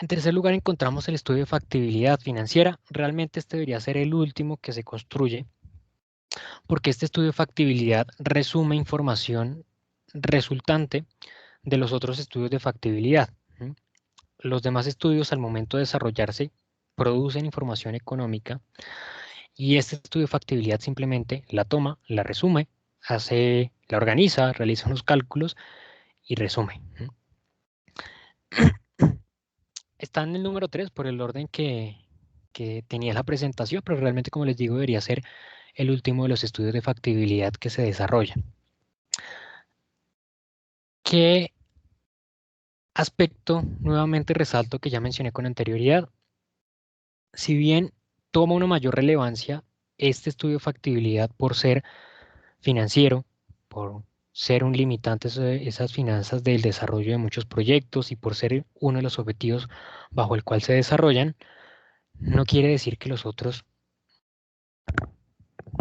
En tercer lugar encontramos el estudio de factibilidad financiera. Realmente este debería ser el último que se construye porque este estudio de factibilidad resume información resultante de los otros estudios de factibilidad. Los demás estudios al momento de desarrollarse producen información económica y este estudio de factibilidad simplemente la toma, la resume, la organiza, realiza unos cálculos y resume. Está en el número 3 por el orden que tenía la presentación, pero realmente, como les digo, debería ser el último de los estudios de factibilidad que se desarrollan. ¿Qué aspecto nuevamente resalto que ya mencioné con anterioridad? Si bien toma una mayor relevancia este estudio de factibilidad por ser financiero, por ser un limitante esas finanzas del desarrollo de muchos proyectos y por ser uno de los objetivos bajo el cual se desarrollan, no quiere decir que los otros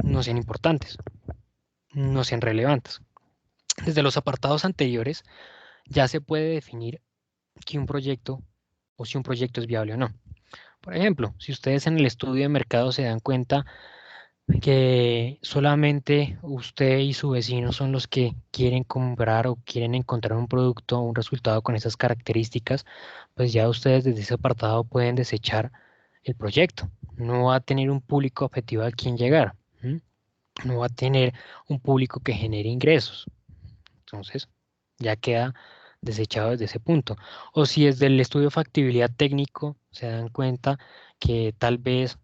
no sean importantes, no sean relevantes. Desde los apartados anteriores ya se puede definir que un proyecto o si un proyecto es viable o no. Por ejemplo, si ustedes en el estudio de mercado se dan cuenta que solamente usted y su vecino son los que quieren comprar o quieren encontrar un producto o un resultado con esas características, pues ya ustedes desde ese apartado pueden desechar el proyecto. No va a tener un público objetivo al quien llegar. No va a tener un público que genere ingresos. Entonces, ya queda desechado desde ese punto. O si desde el estudio de factibilidad técnico se dan cuenta que tal vez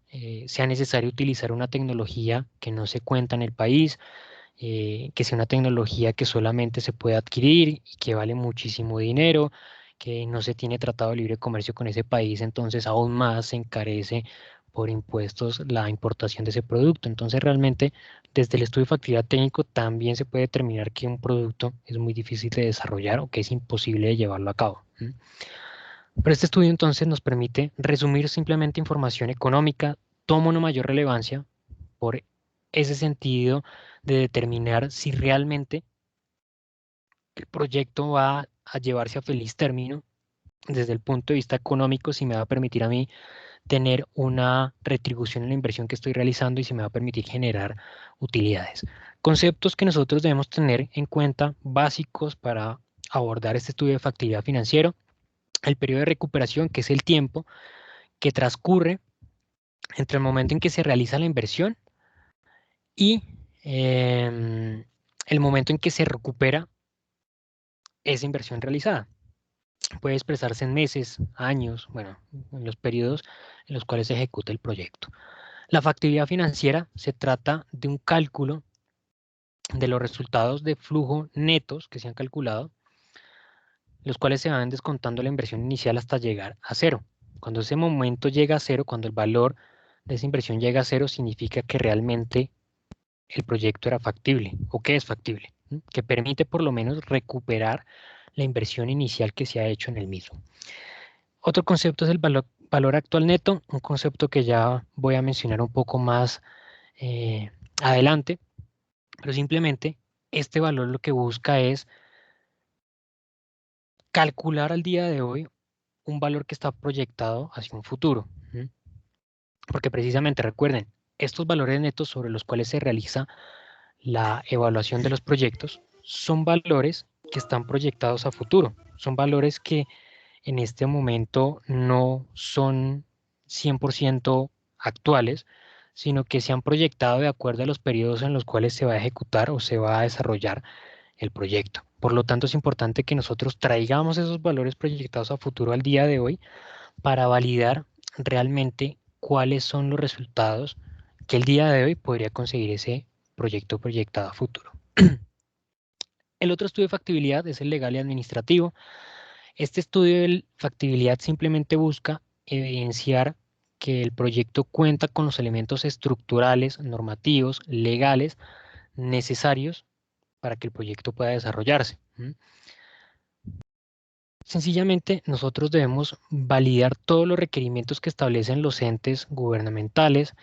sea necesario utilizar una tecnología que no se cuenta en el país, que sea una tecnología que solamente se puede adquirir y que vale muchísimo dinero, que no se tiene tratado de libre comercio con ese país, entonces aún más se encarece por impuestos la importación de ese producto. Entonces realmente desde el estudio de factibilidad técnico también se puede determinar que un producto es muy difícil de desarrollar o que es imposible de llevarlo a cabo. Pero este estudio entonces nos permite resumir simplemente información económica, toma una mayor relevancia por ese sentido de determinar si realmente el proyecto va a llevarse a feliz término desde el punto de vista económico, si me va a permitir a mí tener una retribución en la inversión que estoy realizando y si me va a permitir generar utilidades. Conceptos que nosotros debemos tener en cuenta básicos para abordar este estudio de factibilidad financiero. El periodo de recuperación, que es el tiempo que transcurre entre el momento en que se realiza la inversión y el momento en que se recupera esa inversión realizada. Puede expresarse en meses, años, bueno, en los periodos en los cuales se ejecuta el proyecto. La factibilidad financiera se trata de un cálculo de los resultados de flujo netos que se han calculado, los cuales se van descontando la inversión inicial hasta llegar a cero. Cuando ese momento llega a cero, cuando el valor de esa inversión llega a cero, significa que realmente el proyecto era factible o que es factible. que permite por lo menos recuperar la inversión inicial que se ha hecho en el mismo. Otro concepto es el valor actual neto, un concepto que ya voy a mencionar un poco más adelante, pero simplemente este valor lo que busca es calcular al día de hoy un valor que está proyectado hacia un futuro. Porque precisamente recuerden, estos valores netos sobre los cuales se realiza la evaluación de los proyectos son valores que están proyectados a futuro, son valores que en este momento no son 100% actuales, sino que se han proyectado de acuerdo a los periodos en los cuales se va a ejecutar o se va a desarrollar el proyecto. Por lo tanto, es importante que nosotros traigamos esos valores proyectados a futuro al día de hoy para validar realmente cuáles son los resultados que el día de hoy podría conseguir ese proyecto proyectado a futuro. El otro estudio de factibilidad es el legal y administrativo. Este estudio de factibilidad simplemente busca evidenciar que el proyecto cuenta con los elementos estructurales, normativos, legales necesarios para que el proyecto pueda desarrollarse. Sencillamente, nosotros debemos validar todos los requerimientos que establecen los entes gubernamentales,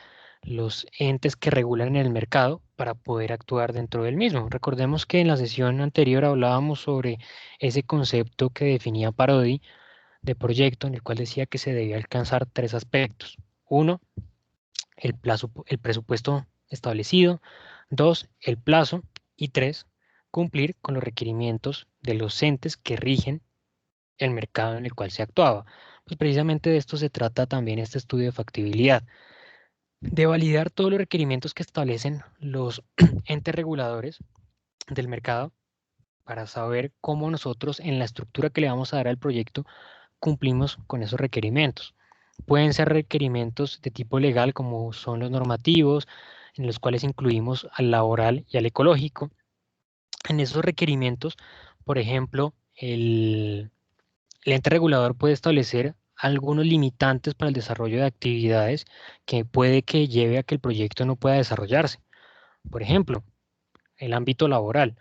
los entes que regulan el mercado para poder actuar dentro del mismo. Recordemos que en la sesión anterior hablábamos sobre ese concepto que definía Parodi de proyecto, en el cual decía que se debía alcanzar tres aspectos. Uno, el presupuesto establecido. Dos, el plazo. Y tres, cumplir con los requerimientos de los entes que rigen el mercado en el cual se actuaba. Pues precisamente de esto se trata también este estudio de factibilidad, de validar todos los requerimientos que establecen los entes reguladores del mercado para saber cómo nosotros en la estructura que le vamos a dar al proyecto cumplimos con esos requerimientos. Pueden ser requerimientos de tipo legal como son los normativos, en los cuales incluimos al laboral y al ecológico. En esos requerimientos, por ejemplo, el ente regulador puede establecer algunos limitantes para el desarrollo de actividades que puede que lleve a que el proyecto no pueda desarrollarse. Por ejemplo, el ámbito laboral.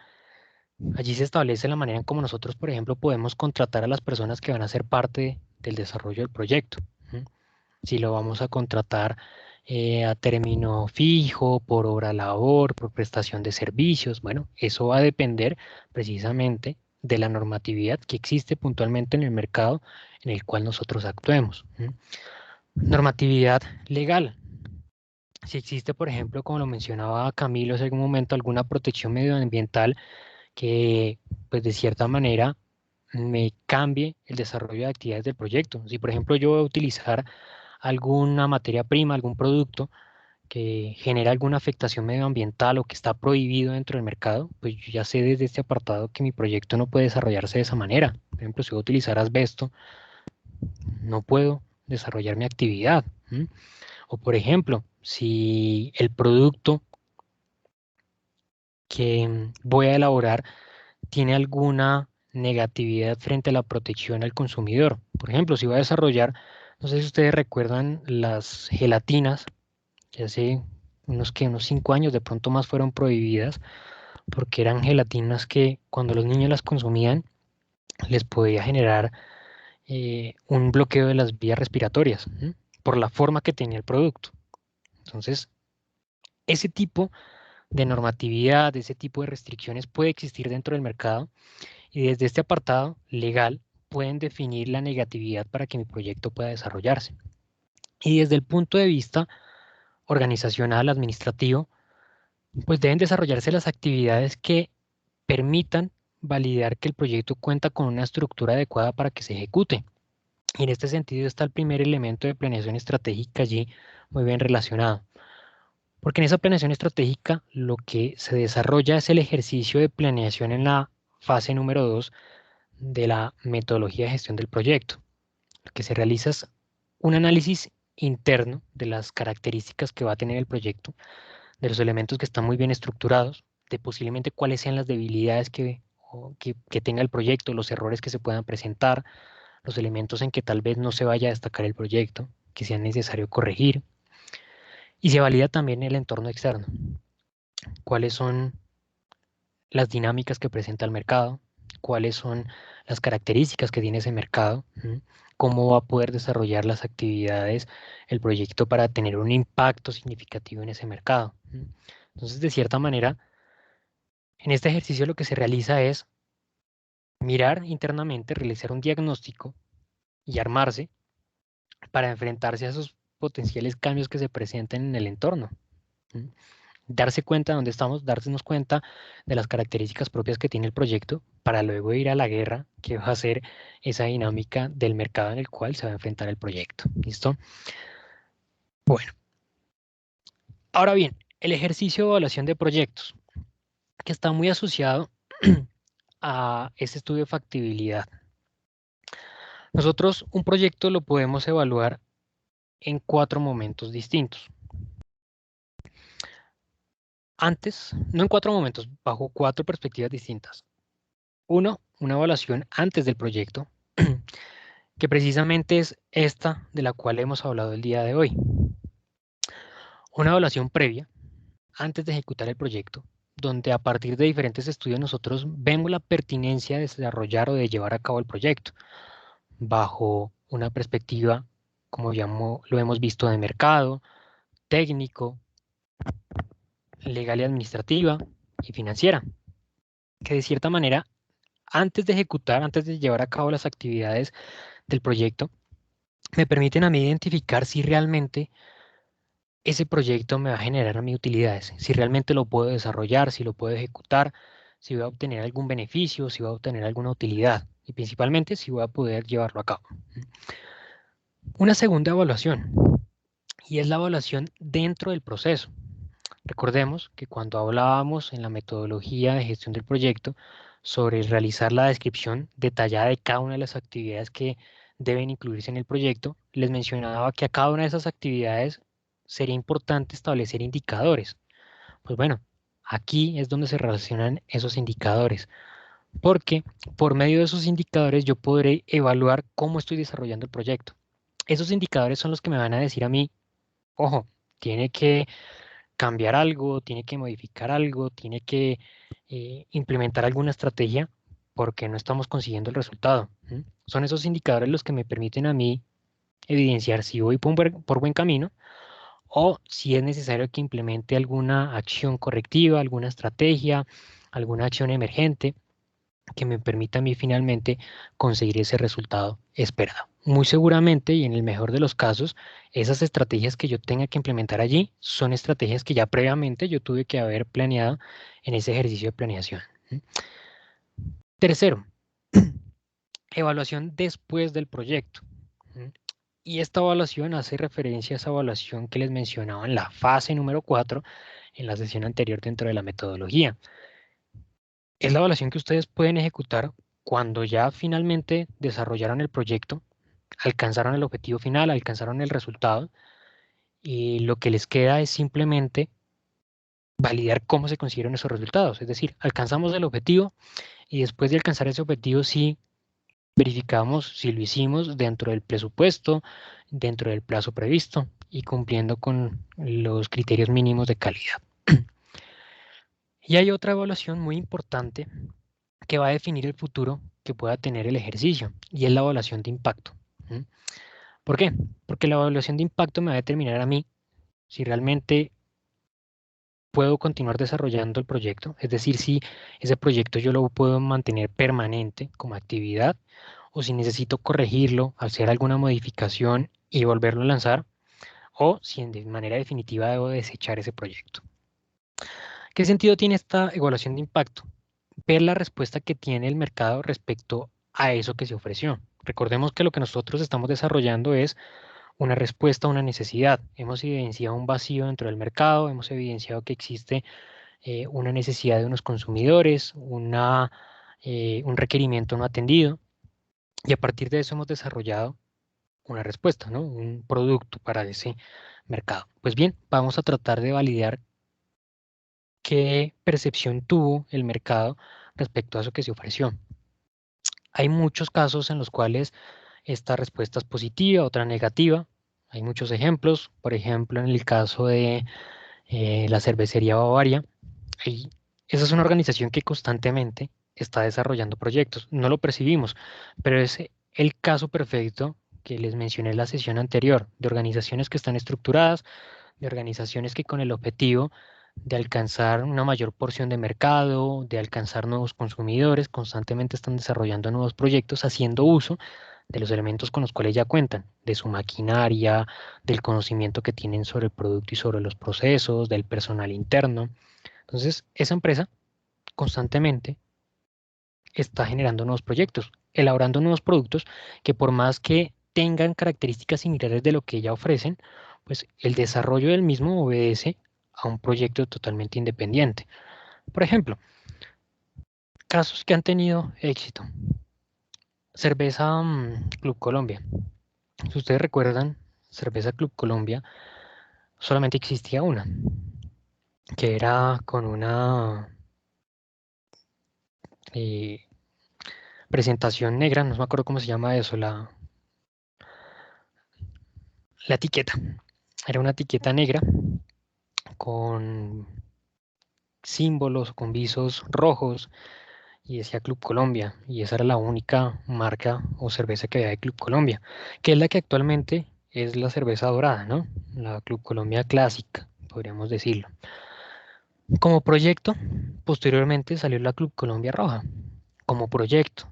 Allí se establece la manera en cómo nosotros, por ejemplo, podemos contratar a las personas que van a ser parte del desarrollo del proyecto. Si lo vamos a contratar a término fijo, por hora labor, por prestación de servicios, bueno, eso va a depender precisamente de la normatividad que existe puntualmente en el mercado en el cual nosotros actuemos. Normatividad legal. Si existe, por ejemplo, como lo mencionaba Camilo hace algún momento, alguna protección medioambiental que, pues de cierta manera, me cambie el desarrollo de actividades del proyecto. Si, por ejemplo, yo voy a utilizar alguna materia prima, algún producto que genera alguna afectación medioambiental o que está prohibido dentro del mercado, pues yo ya sé desde este apartado que mi proyecto no puede desarrollarse de esa manera. Por ejemplo, si voy a utilizar asbesto, no puedo desarrollar mi actividad. O por ejemplo, si el producto que voy a elaborar tiene alguna negatividad frente a la protección al consumidor. Por ejemplo, si voy a desarrollar, no sé si ustedes recuerdan las gelatinas, que hace unos 5 años de pronto más fueron prohibidas, porque eran gelatinas que cuando los niños las consumían les podía generar un bloqueo de las vías respiratorias, por la forma que tenía el producto. Entonces, ese tipo de normatividad, ese tipo de restricciones puede existir dentro del mercado y desde este apartado legal pueden definir la negatividad para que mi proyecto pueda desarrollarse. Y desde el punto de vista organizacional, administrativo, pues deben desarrollarse las actividades que permitan validar que el proyecto cuenta con una estructura adecuada para que se ejecute. Y en este sentido está el primer elemento de planeación estratégica allí muy bien relacionado. Porque en esa planeación estratégica lo que se desarrolla es el ejercicio de planeación en la fase número 2 de la metodología de gestión del proyecto. Lo que se realiza es un análisis interno de las características que va a tener el proyecto, de los elementos que están muy bien estructurados, de posiblemente cuáles sean las debilidades que tenga el proyecto, los errores que se puedan presentar, los elementos en que tal vez no se vaya a destacar el proyecto, que sea necesario corregir. Y se valida también el entorno externo, cuáles son las dinámicas que presenta el mercado, cuáles son las características que tiene ese mercado, cómo va a poder desarrollar las actividades, el proyecto para tener un impacto significativo en ese mercado. Entonces, de cierta manera, en este ejercicio lo que se realiza es mirar internamente, realizar un diagnóstico y armarse para enfrentarse a esos potenciales cambios que se presenten en el entorno. Darse cuenta de dónde estamos, darnos cuenta de las características propias que tiene el proyecto para luego ir a la guerra que va a ser esa dinámica del mercado en el cual se va a enfrentar el proyecto. ¿Listo? Bueno, ahora bien, el ejercicio de evaluación de proyectos, que está muy asociado a ese estudio de factibilidad. Nosotros un proyecto lo podemos evaluar en 4 momentos distintos. Antes, no en 4 momentos, bajo 4 perspectivas distintas. Uno, una evaluación antes del proyecto, que precisamente es esta de la cual hemos hablado el día de hoy. Una evaluación previa, antes de ejecutar el proyecto, donde a partir de diferentes estudios nosotros vemos la pertinencia de desarrollar o de llevar a cabo el proyecto, bajo una perspectiva, como ya lo hemos visto, de mercado, técnico, legal y administrativa y financiera, que de cierta manera, antes de ejecutar, antes de llevar a cabo las actividades del proyecto, me permiten a mí identificar si realmente ese proyecto me va a generar a mí utilidades, si realmente lo puedo desarrollar, si lo puedo ejecutar, si voy a obtener algún beneficio, si voy a obtener alguna utilidad y principalmente si voy a poder llevarlo a cabo. Una segunda evaluación, y es la evaluación dentro del proceso. Recordemos que cuando hablábamos en la metodología de gestión del proyecto sobre realizar la descripción detallada de cada una de las actividades que deben incluirse en el proyecto, les mencionaba que a cada una de esas actividades sería importante establecer indicadores. Pues bueno, aquí es donde se relacionan esos indicadores, porque por medio de esos indicadores yo podré evaluar cómo estoy desarrollando el proyecto. Esos indicadores son los que me van a decir a mí, ojo, tiene que cambiar algo, tiene que modificar algo, tiene que implementar alguna estrategia porque no estamos consiguiendo el resultado. Son esos indicadores los que me permiten a mí evidenciar si voy por buen camino o si es necesario que implemente alguna acción correctiva, alguna estrategia, alguna acción emergente que me permita a mí finalmente conseguir ese resultado esperado. Muy seguramente y en el mejor de los casos, esas estrategias que yo tenga que implementar allí son estrategias que ya previamente yo tuve que haber planeado en ese ejercicio de planeación. Tercero, evaluación después del proyecto. Y esta evaluación hace referencia a esa evaluación que les mencionaba en la fase número 4 en la sesión anterior dentro de la metodología. Es la evaluación que ustedes pueden ejecutar cuando ya finalmente desarrollaron el proyecto, alcanzaron el objetivo final, alcanzaron el resultado y lo que les queda es simplemente validar cómo se consiguieron esos resultados. Es decir, alcanzamos el objetivo y después de alcanzar ese objetivo sí verificamos si lo hicimos dentro del presupuesto, dentro del plazo previsto y cumpliendo con los criterios mínimos de calidad. Y hay otra evaluación muy importante que va a definir el futuro que pueda tener el ejercicio y es la evaluación de impacto. ¿Por qué? Porque la evaluación de impacto me va a determinar a mí si realmente puedo continuar desarrollando el proyecto, es decir, si ese proyecto yo lo puedo mantener permanente como actividad o si necesito corregirlo, hacer alguna modificación y volverlo a lanzar o si de manera definitiva debo desechar ese proyecto. ¿Qué sentido tiene esta evaluación de impacto? Ver la respuesta que tiene el mercado respecto a eso que se ofreció. Recordemos que lo que nosotros estamos desarrollando es una respuesta a una necesidad. Hemos evidenciado un vacío dentro del mercado, hemos evidenciado que existe una necesidad de unos consumidores, un requerimiento no atendido, y a partir de eso hemos desarrollado una respuesta, ¿no? Un producto para ese mercado. Pues bien, vamos a tratar de validar qué percepción tuvo el mercado respecto a eso que se ofreció. Hay muchos casos en los cuales esta respuesta es positiva, otra negativa. Hay muchos ejemplos, por ejemplo, en el caso de la cervecería Bavaria, hay Esa es una organización que constantemente está desarrollando proyectos. No lo percibimos, pero es el caso perfecto que les mencioné en la sesión anterior, de organizaciones que están estructuradas, de organizaciones que con el objetivo de alcanzar una mayor porción de mercado, de alcanzar nuevos consumidores, constantemente están desarrollando nuevos proyectos, haciendo uso de los elementos con los cuales ya cuentan, de su maquinaria, del conocimiento que tienen sobre el producto y sobre los procesos, del personal interno. Entonces, esa empresa constantemente está generando nuevos proyectos, elaborando nuevos productos que por más que tengan características similares de lo que ya ofrecen, pues el desarrollo del mismo obedece a un proyecto totalmente independiente. Por ejemplo, casos que han tenido éxito. Cerveza Club Colombia. Si ustedes recuerdan, Cerveza Club Colombia solamente existía una, que era con una eh, presentación negra, no me acuerdo cómo se llama eso, la etiqueta. Era una etiqueta negra con símbolos o con visos rojos y decía Club Colombia. Y esa era la única marca o cerveza que había de Club Colombia, que es la que actualmente es la cerveza dorada, ¿no? La Club Colombia clásica, podríamos decirlo. Como proyecto, posteriormente salió la Club Colombia Roja, como proyecto,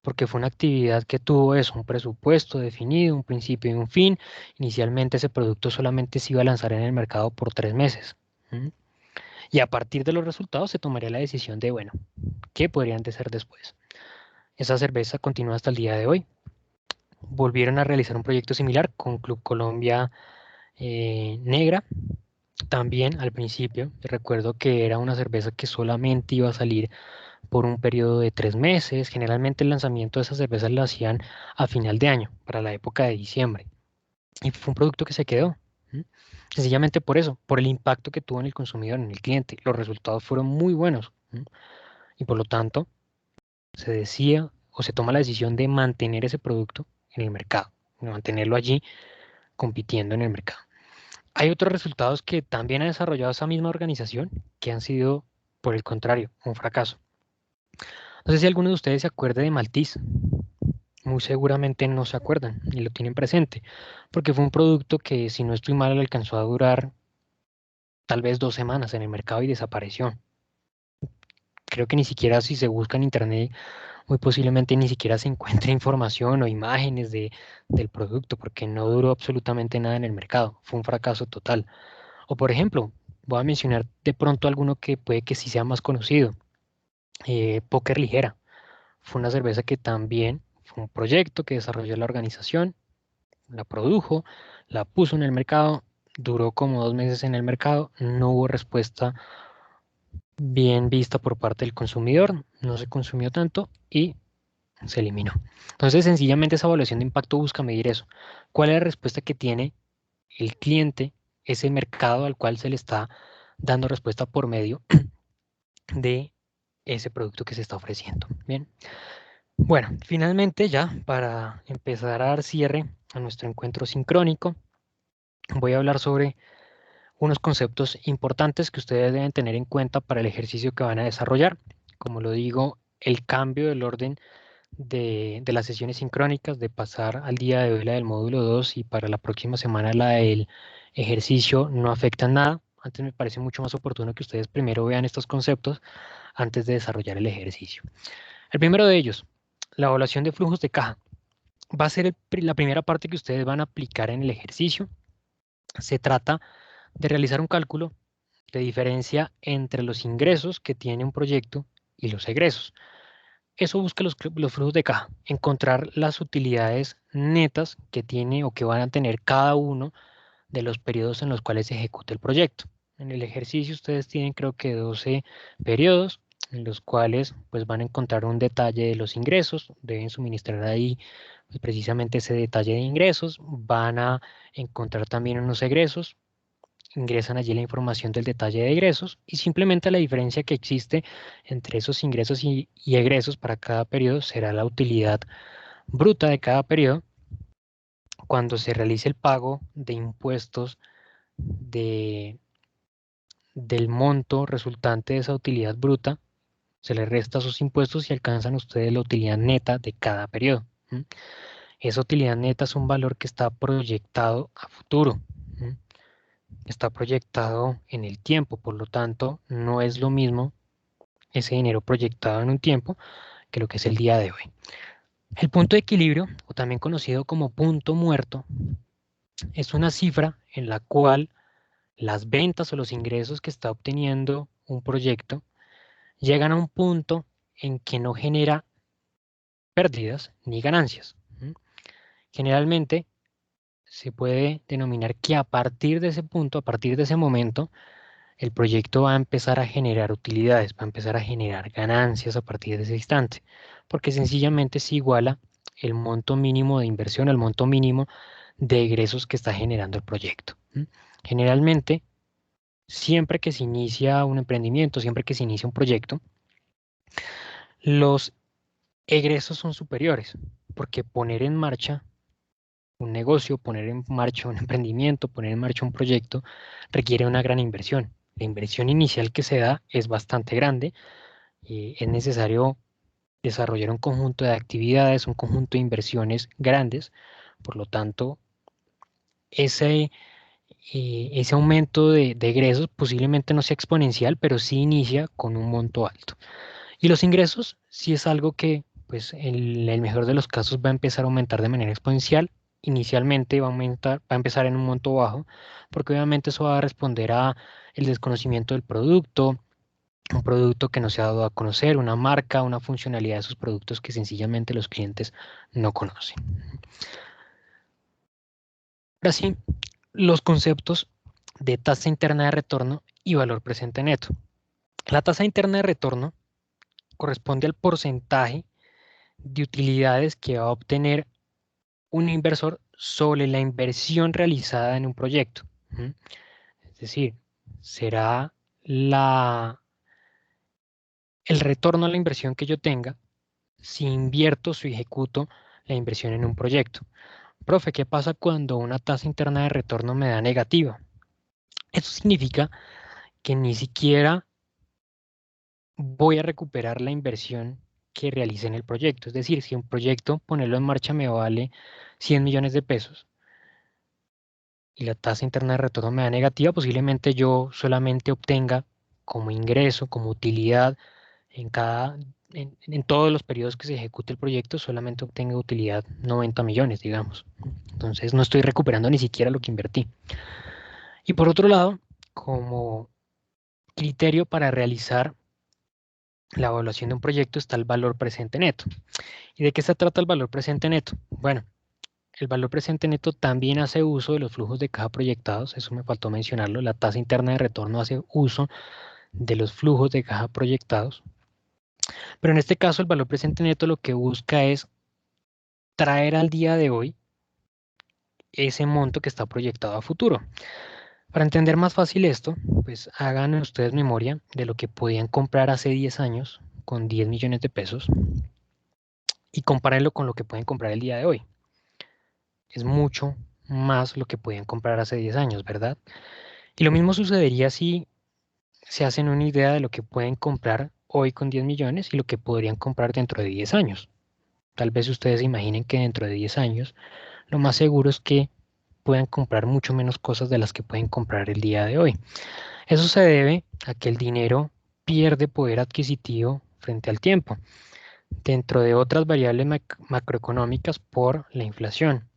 porque fue una actividad que tuvo eso, un presupuesto definido, un principio y un fin. Inicialmente ese producto solamente se iba a lanzar en el mercado por 3 meses. ¿M? Y a partir de los resultados se tomaría la decisión de, bueno, ¿qué podrían de ser después? Esa cerveza continúa hasta el día de hoy. Volvieron a realizar un proyecto similar con Club Colombia Negra. También al principio, recuerdo que era una cerveza que solamente iba a salir por un periodo de 3 meses. Generalmente el lanzamiento de esas cervezas lo hacían a final de año, para la época de diciembre. Y fue un producto que se quedó. ¿M? Sencillamente por eso, por el impacto que tuvo en el consumidor, en el cliente. Los resultados fueron muy buenos. ¿M? Y por lo tanto, se decía o se toma la decisión de mantener ese producto en el mercado, de mantenerlo allí compitiendo en el mercado. Hay otros resultados que también ha desarrollado esa misma organización que han sido, por el contrario, un fracaso. No sé si alguno de ustedes se acuerde de Maltiz. Muy seguramente no se acuerdan ni lo tienen presente, porque fue un producto que, si no estoy mal, alcanzó a durar tal vez 2 semanas en el mercado y desapareció. Creo que ni siquiera si se busca en internet, muy posiblemente ni siquiera se encuentre información o imágenes del producto, porque no duró absolutamente nada en el mercado. Fue un fracaso total. O por ejemplo, voy a mencionar de pronto alguno que puede que sí sea más conocido. Póker Ligera. Fue una cerveza que también fue un proyecto que desarrolló la organización, la produjo, la puso en el mercado, duró como 2 meses en el mercado, no hubo respuesta bien vista por parte del consumidor, no se consumió tanto y se eliminó. Entonces, sencillamente esa evaluación de impacto busca medir eso. ¿Cuál es la respuesta que tiene el cliente, ese mercado al cual se le está dando respuesta por medio de ese producto que se está ofreciendo? Bien. Bueno, finalmente ya para empezar a dar cierre a nuestro encuentro sincrónico, voy a hablar sobre unos conceptos importantes que ustedes deben tener en cuenta para el ejercicio que van a desarrollar. Como lo digo, el cambio del orden de las sesiones sincrónicas, de pasar al día de hoy la del módulo 2 y para la próxima semana la del ejercicio, no afecta en nada. Antes me parece mucho más oportuno que ustedes primero vean estos conceptos antes de desarrollar el ejercicio. El primero de ellos, la evaluación de flujos de caja. Va a ser la primera parte que ustedes van a aplicar en el ejercicio. Se trata de realizar un cálculo de diferencia entre los ingresos que tiene un proyecto y los egresos. Eso busca los flujos de caja, encontrar las utilidades netas que tiene o que van a tener cada uno de los periodos en los cuales se ejecuta el proyecto. En el ejercicio ustedes tienen creo que 12 periodos en los cuales pues van a encontrar un detalle de los ingresos, deben suministrar ahí pues, precisamente ese detalle de ingresos, van a encontrar también unos egresos, ingresan allí la información del detalle de egresos y simplemente la diferencia que existe entre esos ingresos y egresos para cada periodo será la utilidad bruta de cada periodo cuando se realice el pago de impuestos de, del monto resultante de esa utilidad bruta, se le resta sus impuestos y alcanzan ustedes la utilidad neta de cada periodo. Esa utilidad neta es un valor que está proyectado a futuro, está proyectado en el tiempo, por lo tanto, no es lo mismo ese dinero proyectado en un tiempo que lo que es el día de hoy. El punto de equilibrio, o también conocido como punto muerto, es una cifra en la cual las ventas o los ingresos que está obteniendo un proyecto llegan a un punto en que no genera pérdidas ni ganancias. Generalmente se puede denominar que a partir de ese punto, a partir de ese momento, el proyecto va a empezar a generar utilidades, va a empezar a generar ganancias a partir de ese instante, porque sencillamente se iguala el monto mínimo de inversión, el monto mínimo de egresos que está generando el proyecto. Generalmente, siempre que se inicia un emprendimiento, siempre que se inicia un proyecto, los egresos son superiores, porque poner en marcha un negocio, poner en marcha un emprendimiento, poner en marcha un proyecto, requiere una gran inversión. La inversión inicial que se da es bastante grande y es necesario desarrollar un conjunto de actividades, un conjunto de inversiones grandes. Por lo tanto, ese, ese aumento de egresos posiblemente no sea exponencial, pero sí inicia con un monto alto. Y los ingresos sí es algo que, pues, en el mejor de los casos va a empezar a aumentar de manera exponencial. Inicialmente va a aumentar, va a empezar en un monto bajo, porque obviamente eso va a responder a el desconocimiento del producto, un producto que no se ha dado a conocer, una marca, una funcionalidad de esos productos que sencillamente los clientes no conocen. Ahora sí, los conceptos de tasa interna de retorno y valor presente neto. La tasa interna de retorno corresponde al porcentaje de utilidades que va a obtener un inversor sobre la inversión realizada en un proyecto. Es decir, será el retorno a la inversión que yo tenga si invierto, si ejecuto la inversión en un proyecto. Profe, ¿qué pasa cuando una tasa interna de retorno me da negativa? Eso significa que ni siquiera voy a recuperar la inversión que realicé en el proyecto. Es decir, si un proyecto, ponerlo en marcha, me vale 100 millones de pesos y la tasa interna de retorno me da negativa, posiblemente yo solamente obtenga como ingreso, como utilidad en todos los periodos que se ejecute el proyecto, solamente obtenga utilidad 90 millones, digamos. Entonces no estoy recuperando ni siquiera lo que invertí. Y por otro lado, como criterio para realizar la evaluación de un proyecto está el valor presente neto. ¿Y de qué se trata el valor presente neto? Bueno, el valor presente neto también hace uso de los flujos de caja proyectados, eso me faltó mencionarlo, la tasa interna de retorno hace uso de los flujos de caja proyectados, pero en este caso el valor presente neto lo que busca es traer al día de hoy ese monto que está proyectado a futuro. Para entender más fácil esto, pues hagan ustedes memoria de lo que podían comprar hace 10 años con 10 millones de pesos y compárenlo con lo que pueden comprar el día de hoy. Es mucho más lo que podían comprar hace 10 años, ¿verdad? Y lo mismo sucedería si se hacen una idea de lo que pueden comprar hoy con 10 millones y lo que podrían comprar dentro de 10 años. Tal vez ustedes imaginen que dentro de 10 años lo más seguro es que puedan comprar mucho menos cosas de las que pueden comprar el día de hoy. Eso se debe a que el dinero pierde poder adquisitivo frente al tiempo, dentro de otras variables macroeconómicas por la inflación.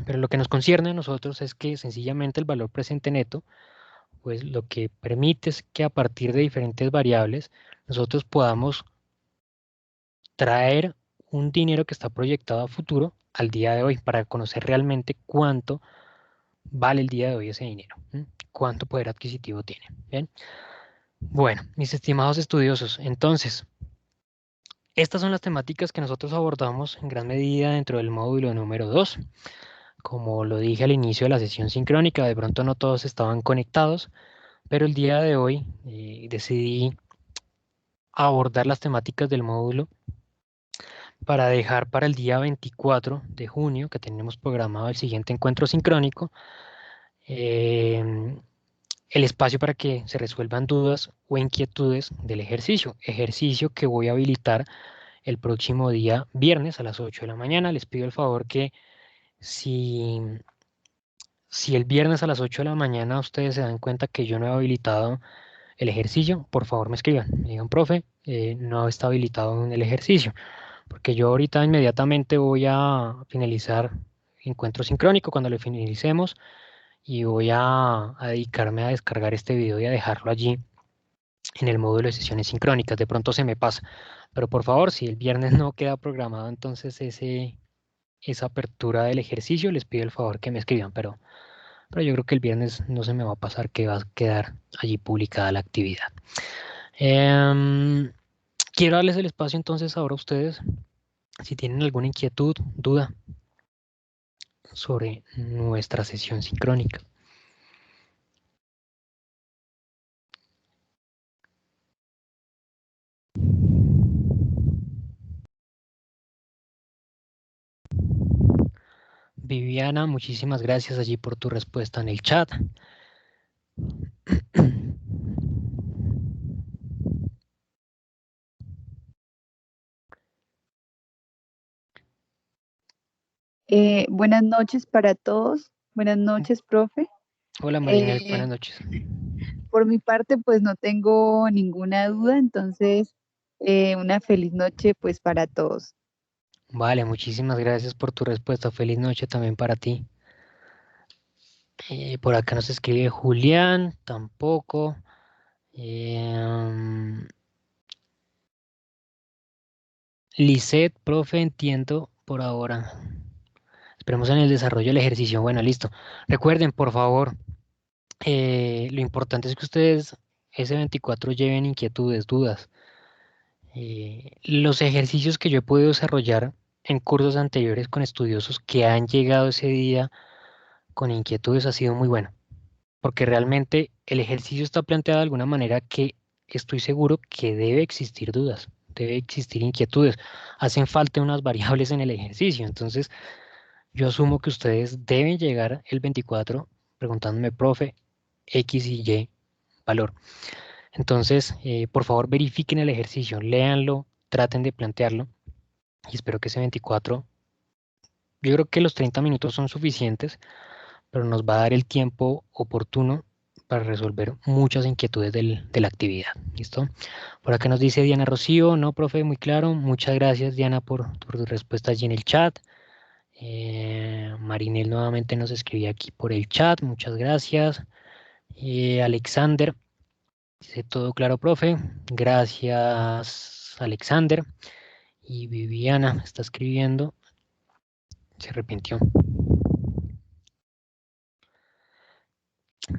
Pero lo que nos concierne a nosotros es que sencillamente el valor presente neto, pues lo que permite es que a partir de diferentes variables nosotros podamos traer un dinero que está proyectado a futuro al día de hoy para conocer realmente cuánto vale el día de hoy ese dinero, cuánto poder adquisitivo tiene. ¿Bien? Bueno, mis estimados estudiosos, entonces, estas son las temáticas que nosotros abordamos en gran medida dentro del módulo número 2. Como lo dije al inicio de la sesión sincrónica, de pronto no todos estaban conectados, pero el día de hoy decidí abordar las temáticas del módulo para dejar para el día 24 de junio, que tenemos programado el siguiente encuentro sincrónico, em, el espacio para que se resuelvan dudas o inquietudes del ejercicio que voy a habilitar el próximo día viernes a las 8 de la mañana. Les pido el favor que si, si el viernes a las 8 de la mañana ustedes se dan cuenta que yo no he habilitado el ejercicio, por favor me escriban, me digan, profe, no está habilitado en el ejercicio, porque yo ahorita inmediatamente voy a finalizar encuentro sincrónico cuando lo finalicemos y voy a dedicarme a descargar este video y a dejarlo allí en el módulo de sesiones sincrónicas. De pronto se me pasa, pero por favor, si el viernes no queda programado, entonces esa apertura del ejercicio, les pido el favor que me escriban, pero yo creo que el viernes no se me va a pasar que va a quedar allí publicada la actividad. Em, Quiero darles el espacio entonces ahora a ustedes, si tienen alguna inquietud, duda sobre nuestra sesión sincrónica. Viviana, muchísimas gracias allí por tu respuesta en el chat. Buenas noches para todos. Buenas noches, profe. Hola Marinel, buenas Eh, noches. por mi parte, pues no tengo ninguna duda, entonces una feliz noche pues para todos. Vale, muchísimas gracias por tu respuesta. Feliz noche también para ti. Por acá nos escribe Julián, tampoco. Lisette, profe, entiendo por ahora. Esperemos en el desarrollo del ejercicio. Bueno, listo. Recuerden, por favor, lo importante es que ustedes ese 24 lleven inquietudes, dudas. Los ejercicios que yo he podido desarrollar en cursos anteriores con estudiosos que han llegado ese día con inquietudes ha sido muy bueno, porque realmente el ejercicio está planteado de alguna manera que estoy seguro que debe existir dudas, debe existir inquietudes. Hacen falta unas variables en el ejercicio, entonces yo asumo que ustedes deben llegar el 24 preguntándome, profe, X y Y valor. Entonces, por favor, verifiquen el ejercicio, léanlo, traten de plantearlo y espero que ese 24, yo creo que los 30 minutos son suficientes, pero nos va a dar el tiempo oportuno para resolver muchas inquietudes de la actividad. ¿Listo? Por acá nos dice Diana Rocío, no, profe, muy claro. Muchas gracias, Diana, por tu respuesta allí en el chat. Marinel nuevamente nos escribía aquí por el chat, muchas gracias. Alexander, dice todo claro, profe. Gracias, Alexander. Y Viviana está escribiendo, se arrepintió.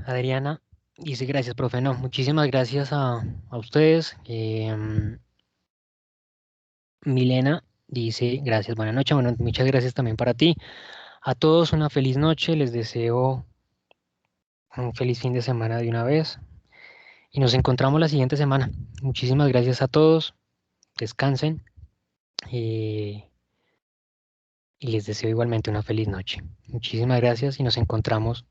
Adriana dice gracias, profe. No, muchísimas gracias a ustedes. Milena dice gracias, buenas noches. Bueno, muchas gracias también para ti. A todos una feliz noche. Les deseo un feliz fin de semana de una vez. Y nos encontramos la siguiente semana. Muchísimas gracias a todos. Descansen. eh, y les deseo igualmente una feliz noche. Muchísimas gracias y nos encontramos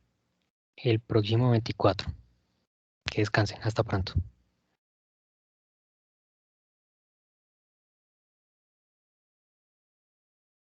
el próximo 24. Que descansen. Hasta pronto.